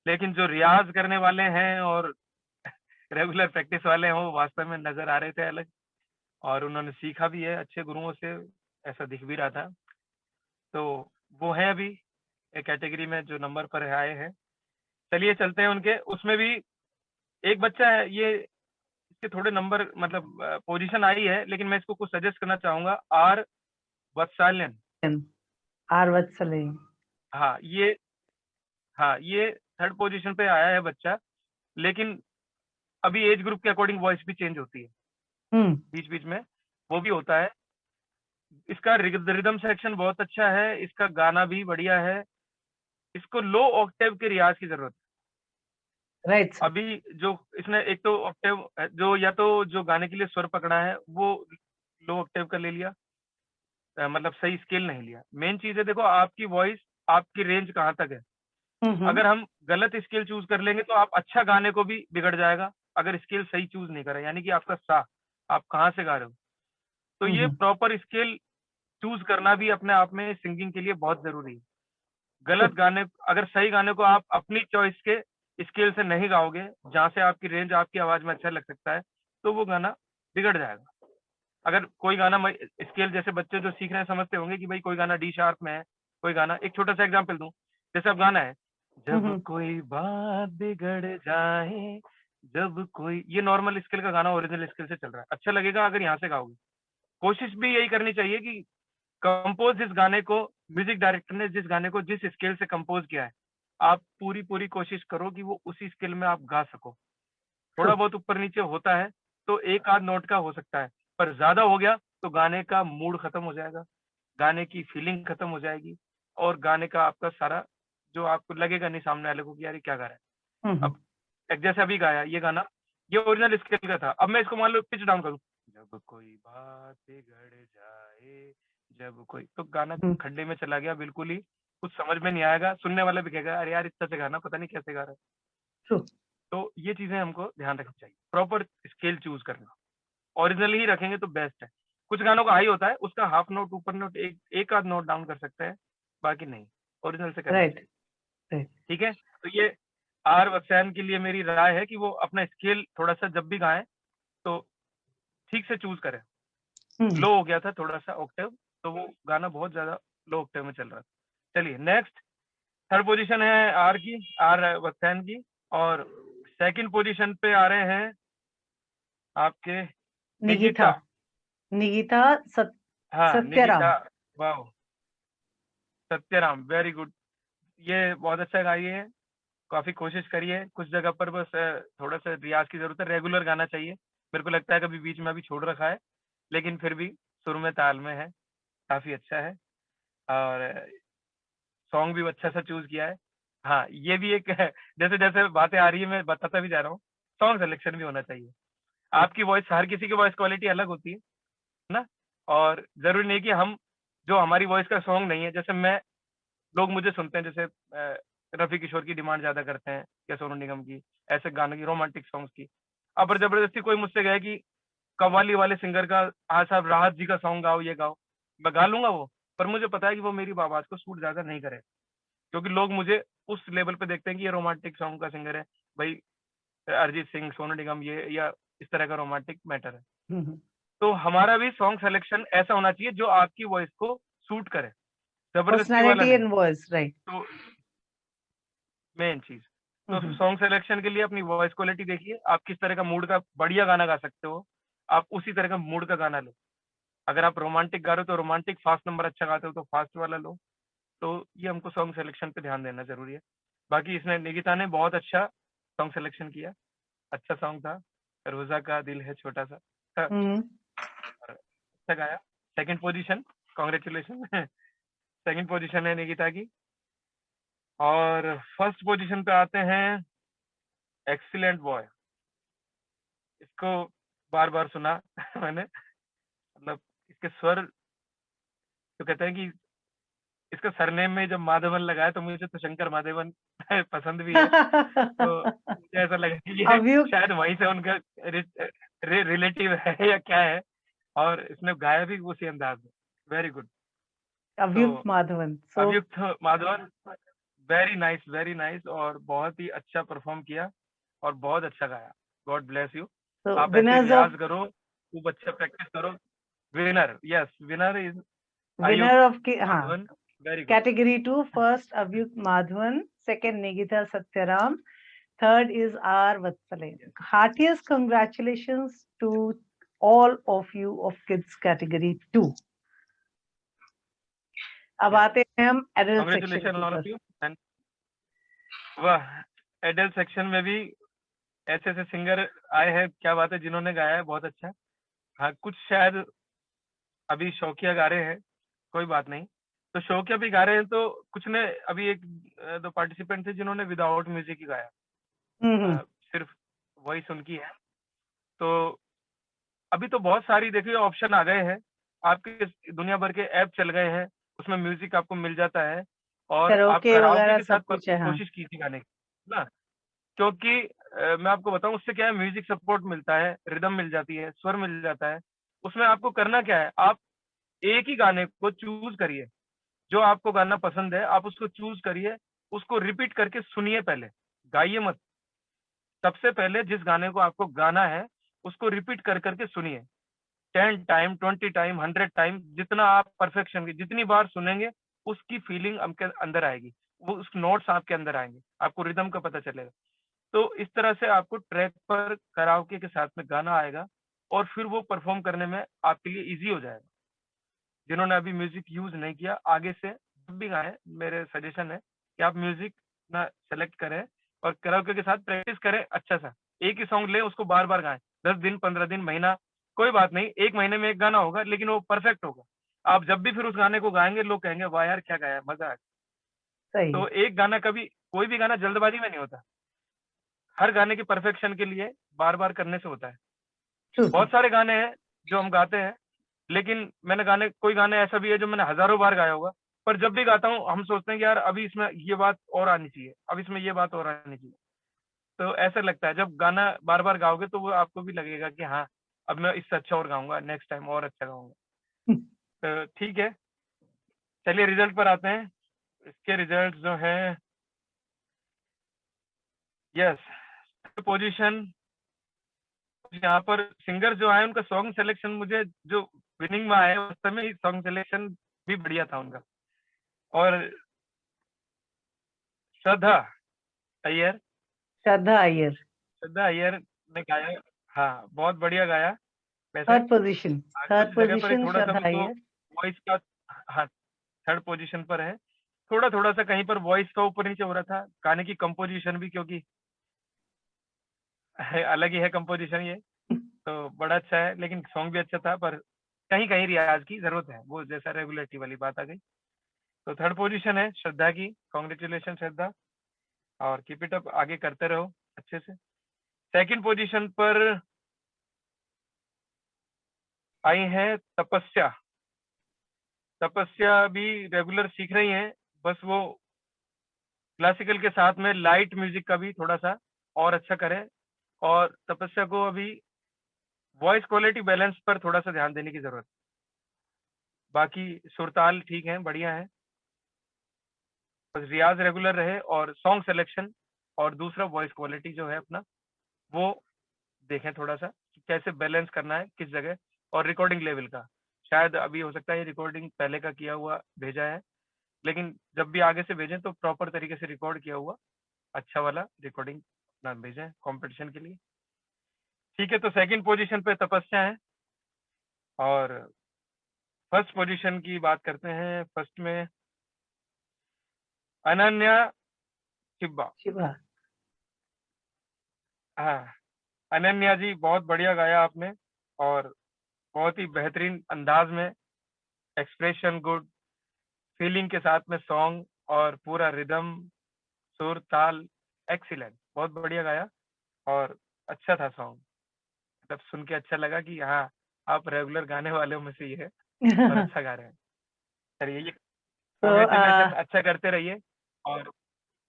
लेकिन जो रियाज करने वाले हैं और रेगुलर प्रैक्टिस वाले हैं वो वास्तव में नजर आ रहे थे अलग, और उन्होंने सीखा भी है अच्छे गुरुओं से, ऐसा दिख भी रहा था। तो वो है अभी एक कैटेगरी में जो नंबर पर आए हैं। चलिए चलते हैं उनके, उसमें भी एक बच्चा है, ये इसके थोड़े नंबर मतलब पोजीशन आई है, लेकिन मैं इसको कुछ सजेस्ट करना चाहूंगा, आर वत्सल्यन। आर वत्सल्यन, हाँ ये 3rd पोजीशन पे आया है बच्चा, लेकिन अभी एज ग्रुप के अकॉर्डिंग वॉइस भी चेंज होती है बीच बीच में, वो भी होता है। इसका रिदम सेक्शन बहुत अच्छा है, इसका गाना भी बढ़िया है, इसको लो ऑक्टेव के रियाज की जरूरत है। राइट। अभी जो इसने एक तो ऑक्टेव जो, या तो जो गाने के लिए स्वर पकड़ा है वो लो ऑक्टेव का ले लिया, मतलब सही स्केल नहीं लिया। मेन चीज है देखो आपकी वॉइस, आपकी रेंज कहाँ तक है। अगर हम गलत स्केल चूज कर लेंगे तो आप अच्छा गाने को भी बिगड़ जाएगा, अगर स्केल सही चूज नहीं करें, यानी कि आपका सा, आप कहाँ से गा रहे हो। तो ये प्रॉपर स्केल चूज करना भी अपने आप में सिंगिंग के लिए बहुत जरूरी है। गलत गाने, अगर सही गाने को आप अपनी चॉइस के स्केल से नहीं गाओगे, जहाँ से आपकी रेंज आपकी आवाज में अच्छा लग सकता है, तो वो गाना बिगड़ जाएगा। अगर कोई गाना स्केल, जैसे बच्चे जो सीख रहे हैं समझते होंगे कि भाई कोई गाना डी शार्प में है, कोई गाना, एक छोटा सा एग्जांपल दूं, जैसे अब गाना है जब कोई बात बिगड़ जाए, जब कोई, ये नॉर्मल स्केल का गाना ओरिजिनल स्केल से चल रहा है, अच्छा लगेगा अगर यहाँ से गाओगे। कोशिश भी यही करनी चाहिए कि कंपोज जिस गाने को, म्यूजिक डायरेक्टर ने जिस गाने को जिस स्केल से कंपोज किया है, आप पूरी कोशिश करो कि वो उसी स्केल में आप गा सको। थोड़ा बहुत ऊपर नीचे होता है तो एक आध नोट का हो सकता है, पर ज्यादा हो गया तो गाने का मूड खत्म हो जाएगा, गाने की फीलिंग खत्म हो जाएगी, और गाने का आपका सारा जो आपको लगेगा नहीं सामने वाले को कि यार ये क्या गा रहा है। अब एक जैसे अभी गाया ये गाना, ये ओरिजिनल स्केल का था, अब मैं इसको मान लो पिच डाउन करूं, जब कोई बात बिगड़ जाए, जब कोई, तो गाना खड्डे में चला गया, बिल्कुल ही कुछ समझ में नहीं आएगा, सुनने वाला भी कहेगा अरे यार इतना से गाना पता नहीं कैसे गा रहा है। तो ये चीजें हमको ध्यान रखनी चाहिए, प्रॉपर स्केल चूज करना, ओरिजिनल ही रखेंगे तो बेस्ट है। कुछ गानों का हाई होता है, उसका हाफ नोट ऊपर नोट एक आध नोट डाउन कर सकते हैं, बाकी नहीं, ओरिजिनल से करना चाहिए। ठीक है, तो ये आर वत्सयान के लिए मेरी राय है कि वो अपना स्केल थोड़ा सा जब भी गाएं तो ठीक से चूज करें। लो हो गया था थोड़ा सा ऑक्टेव, तो वो गाना बहुत ज्यादा लो ऑक्टेव में चल रहा था। चलिए नेक्स्ट, थर्ड पोजीशन है आर वत्सयान की, और सेकंड पोजीशन पे आ रहे हैं आपके निगिता सत्यराम। वाह, सत्यराम, वेरी गुड। ये बहुत अच्छा गाई है, काफी कोशिश करिए, कुछ जगह पर बस थोड़ा सा रियाज की जरूरत है, रेगुलर गाना चाहिए। मेरे को लगता है कभी बीच में अभी छोड़ रखा है, लेकिन फिर भी सुर में ताल में है, काफी अच्छा है, और सॉन्ग भी अच्छा सा चूज किया है। हाँ, ये भी एक जैसे जैसे बातें आ रही है मैं बताता भी जा रहा हूँ, सॉन्ग सिलेक्शन भी होना चाहिए। आपकी वॉइस, हर किसी की वॉइस क्वालिटी अलग होती है ना, और जरूरी नहीं कि हम, जो हमारी वॉइस का सॉन्ग नहीं है, जैसे मैं, लोग मुझे सुनते हैं, जैसे रफी किशोर की डिमांड ज्यादा करते हैं या सोनू निगम की, ऐसे गानों की, रोमांटिक सॉन्ग्स की। अब जबरदस्ती कोई मुझसे कहे कि कव्वाली वाले सिंगर का, हाँ साहब राहत जी का सॉन्ग गाओ, ये गाओ, मैं गा लूंगा वो, पर मुझे पता है कि वो मेरी आवाज को सूट ज्यादा नहीं करे, क्योंकि लोग मुझे उस लेवल पे देखते हैं कि ये रोमांटिक सॉन्ग का सिंगर है भाई, अरिजीत सिंह, सोनू निगम, ये या इस तरह का रोमांटिक मैटर है। तो हमारा भी सॉन्ग सिलेक्शन ऐसा होना चाहिए जो आपकी वॉइस को सूट करे, जबरदस्ती वाला नहीं। वॉइस, राइट, तो मेन चीज, तो सॉन्ग सिलेक्शन के लिए अपनी वॉइस क्वालिटी देखिए, आप किस तरह का मूड का बढ़िया गाना गा सकते हो, आप उसी तरह का मूड का गाना लो। अगर आप रोमांटिक गा रहे हो तो रोमांटिक, फास्ट नंबर अच्छा गाते हो तो फास्ट वाला लो। तो ये हमको सॉन्ग सिलेक्शन पे ध्यान देना जरूरी है। बाकी इसने, निगिता ने बहुत अच्छा सॉन्ग सिलेक्शन किया, अच्छा सॉन्ग था, रोजा का दिल है छोटा सा, अच्छा गाया। Second position, congratulation second position है निगिता की। और फर्स्ट पोजीशन पे आते हैं एक्सीलेंट बॉय। इसको बार बार सुना मैंने, मतलब इसके स्वर, तो कहते हैं कि इसका सरनेम में जब माधवन लगाया तो मुझे तो शंकर माधवन पसंद भी है, तो मुझे ऐसा लगा कि ये शायद वहीं से उनका रिलेटिव है या क्या है, और इसने गाया भी उसी अंदाज में, वेरी गुड। अभियुक्त माधवन, अभियुक्त माधवन, वेरी नाइस, और बहुत ही अच्छा परफॉर्म किया और बहुत अच्छा गाया, गॉड ब्लेस यू। आप ऐसे रियाज करो, खूब अच्छा प्रैक्टिस करो। Winner, yes, winner is winner of category 2, first Avyukt Madhavan, second Nigita Satyaram, third is R Vatsalya. Heartiest congratulations to all of you of kids category 2. अब आते हैं हम एडल्ट सेक्शन। वाह, एडल्ट सेक्शन में भी ऐसे ऐसे सिंगर आए हैं, क्या बात है, जिन्होंने गाया है बहुत अच्छा। हाँ, कुछ शायद अभी शौकिया गा रहे हैं, कोई बात नहीं, तो शौकिया भी गा रहे हैं, तो कुछ ने, अभी एक दो पार्टिसिपेंट थे जिन्होंने विदाउट म्यूजिक ही गाया, सिर्फ वॉइस उनकी है। तो अभी तो बहुत सारी देखिए ऑप्शन आ गए हैं, आपके दुनिया भर के ऐप चल गए हैं, उसमें म्यूजिक आपको मिल जाता है, और आप कराओके के साथ कोशिश कीजिए गाने की ना, क्योंकि मैं आपको बताऊं उससे क्या है, म्यूजिक सपोर्ट मिलता है, रिदम मिल जाती है, स्वर मिल जाता है, उसमें आपको करना क्या है, आप एक ही गाने को चूज करिए, जो आपको गाना पसंद है आप उसको चूज करिए, उसको रिपीट करके सुनिए, पहले गाइए मत। सबसे पहले जिस गाने को आपको गाना है उसको रिपीट कर करके सुनिए, 10 टाइम, 20 टाइम, 100 टाइम, जितना आप परफेक्शन की जितनी बार सुनेंगे उसकी फीलिंग आपके अंदर आएगी, वो उस नोट्स आपके अंदर आएंगे, आपको रिदम का पता चलेगा। तो इस तरह से आपको ट्रैक पर कराओके के साथ में गाना आएगा और फिर वो परफॉर्म करने में आपके लिए इजी हो जाएगा। जिन्होंने अभी म्यूजिक यूज नहीं किया, आगे से जब भी गाएं, मेरे सजेशन है कि आप म्यूजिक ना सेलेक्ट करें और कराओके के साथ प्रैक्टिस करें अच्छा सा। एक ही सॉन्ग लें, उसको बार बार गाएं, 10 दिन, 15 दिन, महीना, कोई बात नहीं, 1 महीने में एक गाना होगा लेकिन वो परफेक्ट होगा। आप जब भी फिर उस गाने को गाएंगे लोग कहेंगे वाह यार क्या गाया, मजा आया। सही। तो एक गाना कभी, कोई भी गाना जल्दबाजी में नहीं होता, हर गाने की परफेक्शन के लिए बार बार करने से होता है। True. बहुत सारे गाने हैं जो हम गाते हैं, लेकिन मैंने कोई गाने ऐसा भी है जो मैंने हजारों बार गाया होगा, पर जब भी गाता हूँ हम सोचते हैं कि यार अभी इसमें ये बात और आनी चाहिए, अब इसमें ये बात और आनी चाहिए। तो ऐसा लगता है जब गाना बार बार गाओगे तो वो आपको भी लगेगा कि हाँ अब मैं इससे अच्छा और गाऊंगा, नेक्स्ट टाइम और अच्छा गाऊंगा। तो ठीक है, चलिए रिजल्ट पर आते हैं। इसके रिजल्ट जो हैं, यस, पोजीशन यहाँ पर सिंगर जो आए उनका सॉन्ग सिलेक्शन, मुझे जो विनिंग में आए उस समय सॉन्ग सिलेक्शन भी बढ़िया था उनका। और श्रद्धा अय्यर, श्रद्धा अय्यर, श्रद्धा अय्यर ने गाया, हाँ बहुत बढ़िया गाया। वैसे थर्ड पोजीशन, कुछ जगह पर थोड़ा सा श्रद्धा उनको अय्यर। वॉइस का, हाँ थर्ड पोजीशन पर है, थोड़ा थोड़ा सा कहीं पर वॉइस का ऊपर नीचे हो रहा था, गाने की कंपोजिशन भी, क्योंकि अलग ही है कंपोजिशन ये, तो बड़ा अच्छा है, लेकिन सॉन्ग भी अच्छा था, पर कहीं कहीं रियाज की जरूरत है, वो जैसा रेगुलरिटी वाली बात आ गई। तो थर्ड पोजीशन है श्रद्धा की, कॉन्ग्रेचुलेशन श्रद्धा, और कीप इट अप, आगे करते रहो अच्छे से। सेकंड पोजीशन पर आई है तपस्या। तपस्या भी रेगुलर सीख रही हैं, बस वो क्लासिकल के साथ में लाइट म्यूजिक का भी थोड़ा सा और अच्छा करें, और तपस्या को अभी वॉइस क्वालिटी बैलेंस पर थोड़ा सा ध्यान देने की जरूरत है। बाकी सुरताल ठीक है, बढ़िया है, बस रियाज रेगुलर रहे और सॉन्ग सिलेक्शन और दूसरा वॉइस क्वालिटी जो है अपना वो देखें थोड़ा सा कैसे बैलेंस करना है किस जगह, और रिकॉर्डिंग लेवल का शायद अभी हो सकता है ये रिकॉर्डिंग पहले का किया हुआ भेजा है, लेकिन जब भी आगे से भेजें तो प्रॉपर तरीके से रिकॉर्ड किया हुआ अच्छा वाला रिकॉर्डिंग अपना भेजें कंपटीशन के लिए। ठीक है, तो सेकंड पोजीशन पे तपस्या है, और फर्स्ट पोजीशन की बात करते हैं। फर्स्ट में अनन्या चिब्बा। शिवा, हाँ अनन्या जी बहुत बढ़िया गाया आपने, और बहुत ही बेहतरीन अंदाज में, एक्सप्रेशन गुड, फीलिंग के साथ में सॉन्ग, और पूरा रिदम, सुर ताल एक्सीलेंट, बहुत बढ़िया गाया और अच्छा था सॉन्ग, मतलब सुन के अच्छा लगा कि हाँ आप रेगुलर गाने वालों में से ही है और अच्छा गा रहे हैं। चलिए ये so कांग्रेचुलेशन, अच्छा करते रहिए। और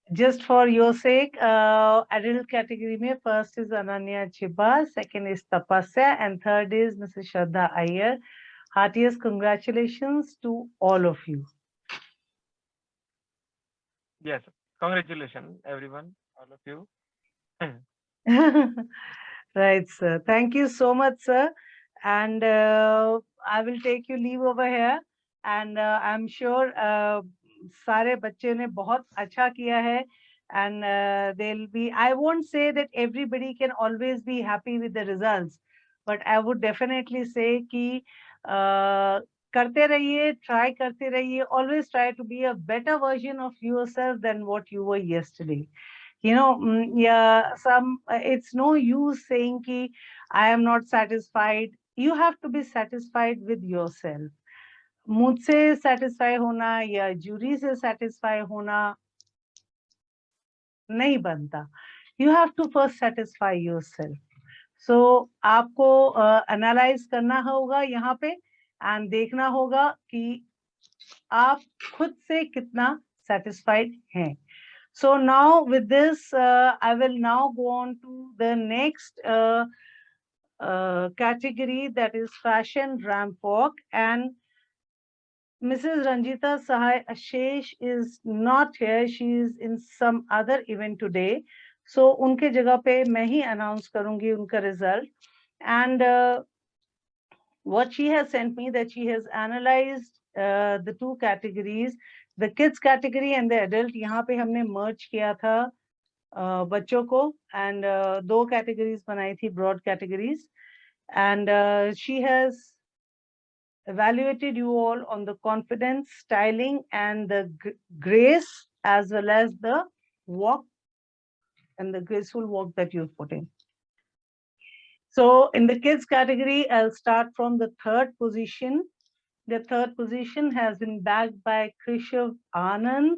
just for your sake, adult category में first is Ananya Chiba, second is Tapasya, and third is Mrs. Shraddha Iyer. Heartiest congratulations to all of you. yes, congratulations everyone, all of you. Right, sir. Thank you so much, sir. And I will take you leave over here. And I'm sure सारे बच्चे ने बहुत अच्छा किया है. And they'll be, I won't say that everybody can always be happy with the results, but I would definitely say कि करते रहिए, try करते रहिए, always try to be a better version of yourself than what you were yesterday. You know, yeah, it's no use saying ki I am not satisfied. You have to be satisfied with yourself. मुझसे satisfy होना या jury से satisfy होना नहीं बनता. You have to first satisfy yourself. So आपको analyze करना होगा यहाँ पे and देखना होगा कि आप खुद से कितना satisfied हैं. So now with this, I will now go on to the next category, that is fashion ramp walk, and Mrs. Ranjita Sahai Ashesh is not here. She is in some other event today. So उनके जगह पे मैं ही announce करूंगी उनका result. And what she has sent me, that she has analyzed the two categories, the kids category and the adult. यहाँ पे हमने merge किया था बच्चों को, and दो categories बनाई थी, broad categories. And she has evaluated you all on the confidence, styling, and the grace, as well as the walk and the graceful walk that you've put in. So in the kids category, I'll start from the third position. The third position has been bagged by Krishav Anand.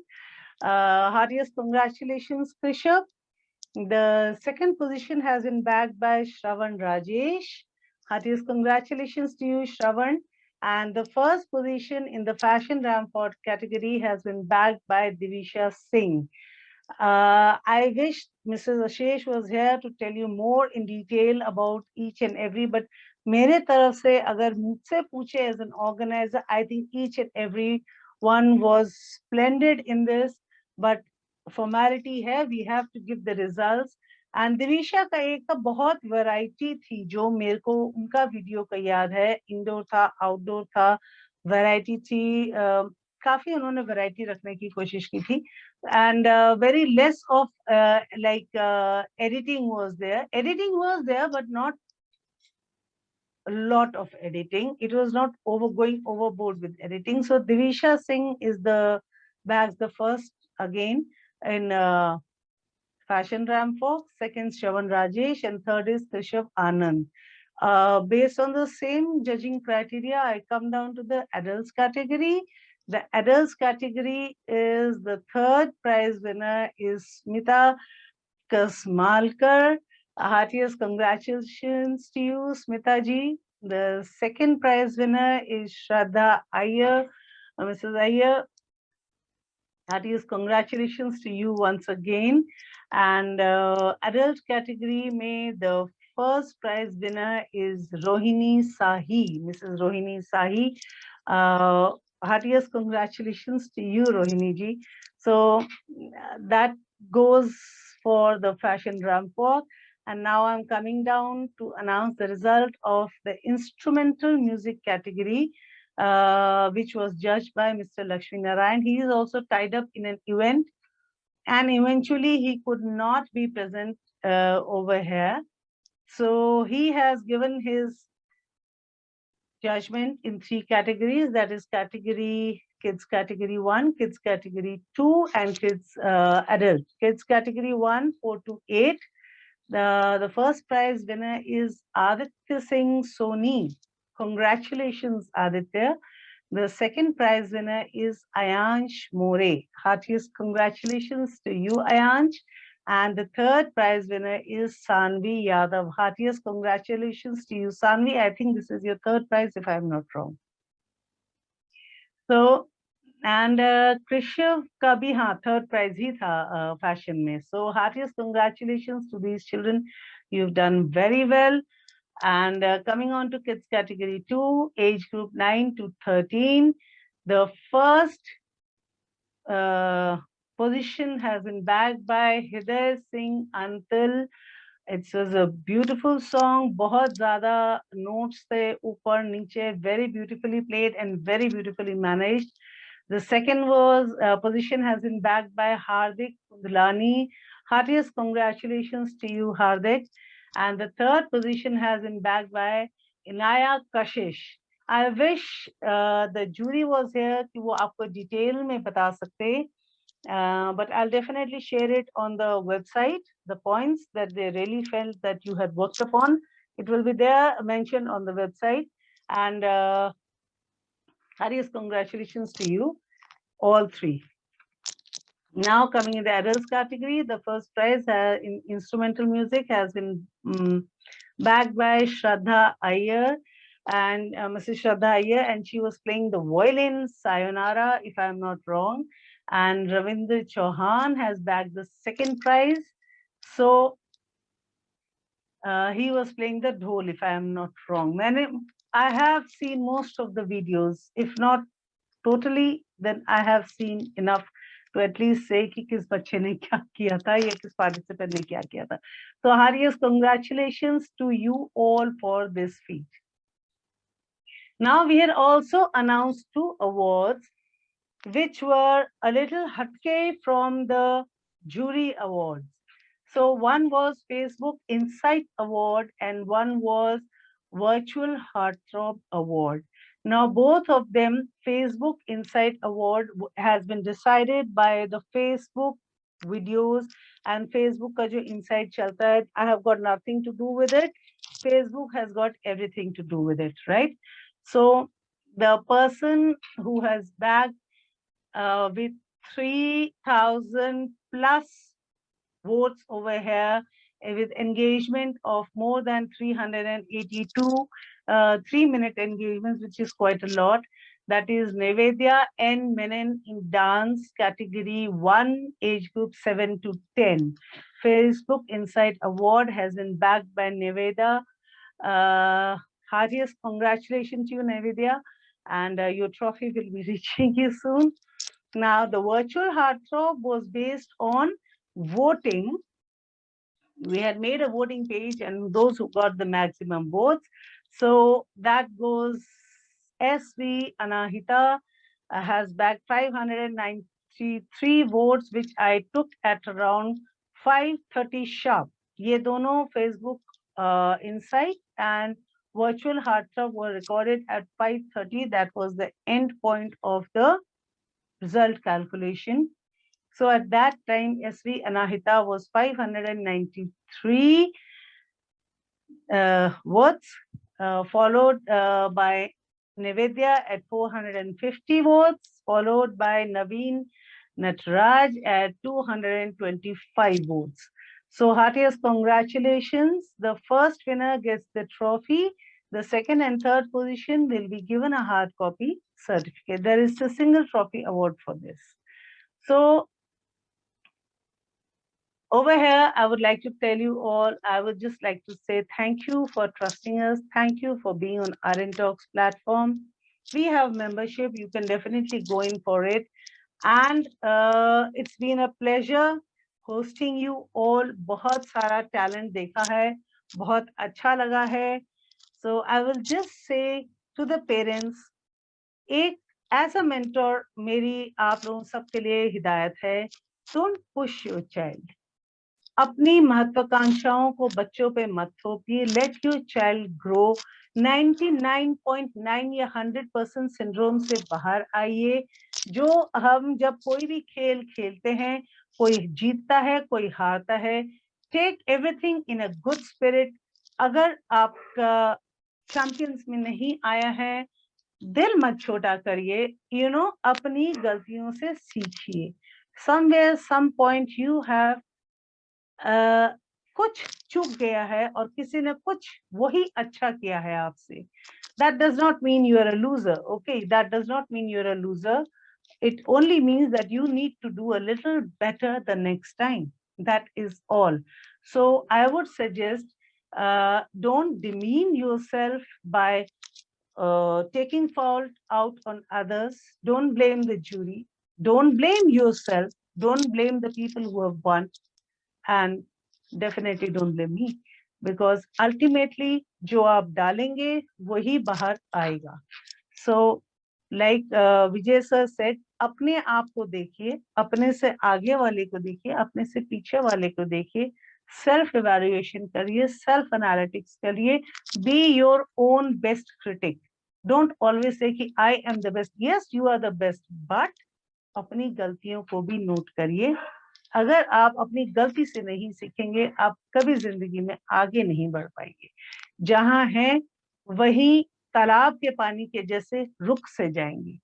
Heartiest congratulations, Krishav. The second position has been bagged by Shravan Rajesh. Heartiest congratulations to you, Shravan. And the first position in the fashion rampart category has been bagged by Divisha Singh. I wish Mrs. Ashesh was here to tell you more in detail about each and every, but मेरे तरफ से अगर मुझसे पूछे as an organizer, I think each and every one was splendid in this, but formality है, we have to give the results. And Divisha का एक तो बहुत वैरायटी थी जो मेरे को उनका वीडियो का याद है, इंडोर था, आउटडोर था, वैरायटी थी, काफी उन्होंने वैरायटी रखने की कोशिश की थी. And very less of editing was there. Editing was there, but not a lot of editing. It was not going overboard with editing. So Divisha Singh is the bags the first again in fashion rampart, second Shravan Rajesh, and third is Krishav Anand. Based on the same judging criteria, I come down to the adults category. The adults category is the third prize winner is Smita Kasmalkar. Heartiest congratulations to you, Smita ji. The second prize winner is Shraddha Iyer. Mrs. Iyer, heartiest congratulations to you once again. And adult category में the first prize winner is Rohini Sahi, Mrs. Rohini Sahi. Heartiest congratulations to you, Rohini ji. So that goes for the fashion rampart. And now I'm coming down to announce the result of the instrumental music category, which was judged by Mr. Lakshmi Narayan. He is also tied up in an event, and eventually he could not be present over here. So he has given his judgment in three categories, that is category kids category 1, kids category 2, and kids adult. Kids category 1, 4 to 8. The first prize winner is Aditya Singh Soni. Congratulations, Aditya. The second prize winner is Ayansh More. Heartiest congratulations to you, Ayansh. And the third prize winner is Sanvi Yadav. Heartiest congratulations to you, Sanvi. I think this is your third prize, if I'm not wrong. So, and Krishav ka bhi third prize hi tha fashion mein. So heartiest congratulations to these children. You've done very well. And coming on to kids category 2, age group 9 to 13, the first position has been bagged by Hriday Singh Antal. It was a beautiful song, बहुत ज़्यादा notes थे ऊपर नीचे, very beautifully played and very beautifully managed. The second was position has been bagged by Hardik Dulani. Heartiest congratulations to you, Hardik. And the third position has been bagged by Inaya Kashish. I wish the jury was here कि वो आपको detail में बता सकते. But I'll definitely share it on the website, the points that they really felt that you had worked upon. It will be there mentioned on the website. And Hari's congratulations to you, all three. Now coming in the adults category, the first prize in instrumental music has been bagged by Shraddha Iyer, and Mrs. Shraddha Iyer, and she was playing the violin, Sayonara, if I'm not wrong. And Ravinder Chauhan has bagged the second prize. So he was playing the dhol, if I am not wrong. I have seen most of the videos, if not totally, then I have seen enough to at least say कि किस बच्चे ने क्या किया था या किस participant ने क्या किया था. So Harius, congratulations to you all for this feat. Now we had also announced 2 awards which were a little hatke from the jury awards. So one was Facebook Insight Award and one was Virtual Heartthrob Award. Now both of them, Facebook Insight Award has been decided by the Facebook videos and Facebook ka jo insight chalta hai, I have got nothing to do with it. Facebook has got everything to do with it, right? So the person who has bagged with 3,000 plus votes over here, with engagement of more than 382 3-minute engagements, which is quite a lot. That is Nevedya N. Menon in dance category 1, age group 7 to 10. Facebook Insight Award has been backed by Nevedya. Heartiest congratulations to you, Nevedya, and your trophy will be reaching you soon. Now, the virtual heartthrob was based on voting. We had made a voting page and those who got the maximum votes. So that goes SV Anahita has bagged 593 votes, which I took at around 5:30 sharp. Ye dono Facebook Insight and Virtual Heartthrob were recorded at 5:30. That was the end point of the result calculation. So at that time, SV Anahita was 593 votes, followed by Nevedya at 450 votes, followed by Naveen Nataraj at 225 votes. So heartiest congratulations. The first winner gets the trophy. The second and third position will be given a hard copy certificate. There is a single trophy award for this. So over here, I would like to tell you all, I would just like to say thank you for trusting us. Thank you for being on RN Talks platform. We have membership. You can definitely go in for it. And it's been a pleasure hosting you all. बहुत सारा talent देखा है, बहुत अच्छा लगा है. So I will just say to the parents, as a mentor, मेरी आप लोगों सबके लिए हिदायत है, don't push your child. अपनी महत्वाकांक्षाओं को बच्चों पे मत थोपिए. Let your child grow. 99.9 या 100% सिंड्रोम से बाहर आइए. जो हम जब कोई भी खेल खेलते हैं, कोई जीतता है, कोई हारता है. Take everything in a good spirit. अगर आपका चैंपियंस में नहीं आया है, दिल मत छोटा करिए. अपनी गलतियों से सीखिए. Somewhere, some point you have कुछ चूक गया है और किसी ने कुछ वही अच्छा किया है आपसे. That does not mean you are a loser. Okay, that does not mean you are a loser. It only means that you need to do a little better the next time. That is all. So I would suggest don't demean yourself by taking fault out on others. Don't blame the jury. Don't blame yourself. Don't blame the people who have won. And definitely don't blame me, because ultimately जो आप डालेंगे वही बाहर आएगा. So like Vijay sir said, अपने आप को देखिए, अपने से आगे वाले को देखिए, अपने से पीछे वाले को देखिए. Self evaluation करिए, self analytics करिए. Be your own best critic. Don't always say कि I am the best. Yes, you are the best, but अपनी गलतियों को भी नोट करिए. अगर आप अपनी गलती से नहीं सीखेंगे, आप कभी जिंदगी में आगे नहीं बढ़ पाएंगे. जहां हैं वही तालाब के पानी के जैसे रुख से जाएंगे.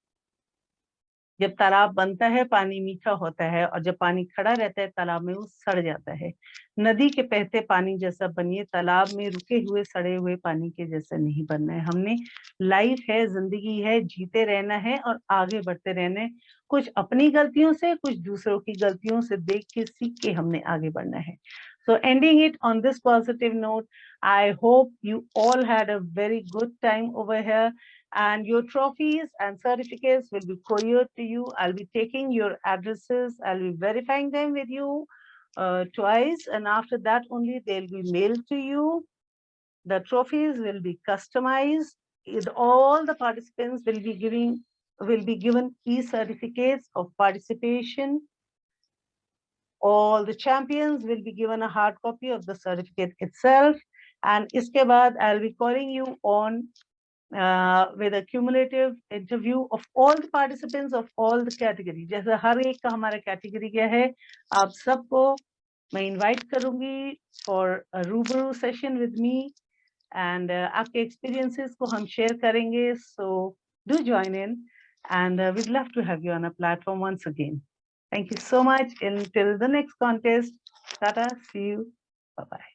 जब तालाब बनता है, पानी मीठा होता है, और जब पानी खड़ा रहता है तालाब में, वो सड़ जाता है. नदी के बहते पानी जैसा बनिए, तालाब में रुके हुए सड़े हुए पानी के जैसा नहीं बनना है. हमने लाइफ है, जिंदगी है, जीते रहना है और आगे बढ़ते रहना है. कुछ अपनी गलतियों से, कुछ दूसरों की गलतियों से देख के सीख के हमने आगे बढ़ना है. So ending it on this positive note, I hope you all had a very good time over here, and your trophies and certificates will be couriered to you. I'll be taking your addresses. I'll be verifying them with you twice, and after that only they'll be mailed to you. The trophies will be customized. All the participants will be given e-certificates of participation. All the champions will be given a hard copy of the certificate itself. And iske baad, I'll be calling you on with a cumulative interview of all the participants of all the categories. जैसे हर एक का हमारा category क्या है, आप सबको मैं invite करूँगी for a रूबरू session with me, and आपके experiences को हम share करेंगे. So do join in, and we'd love to have you on a platform once again. Thank you so much. Until the next contest. Tata, see you. Bye-bye.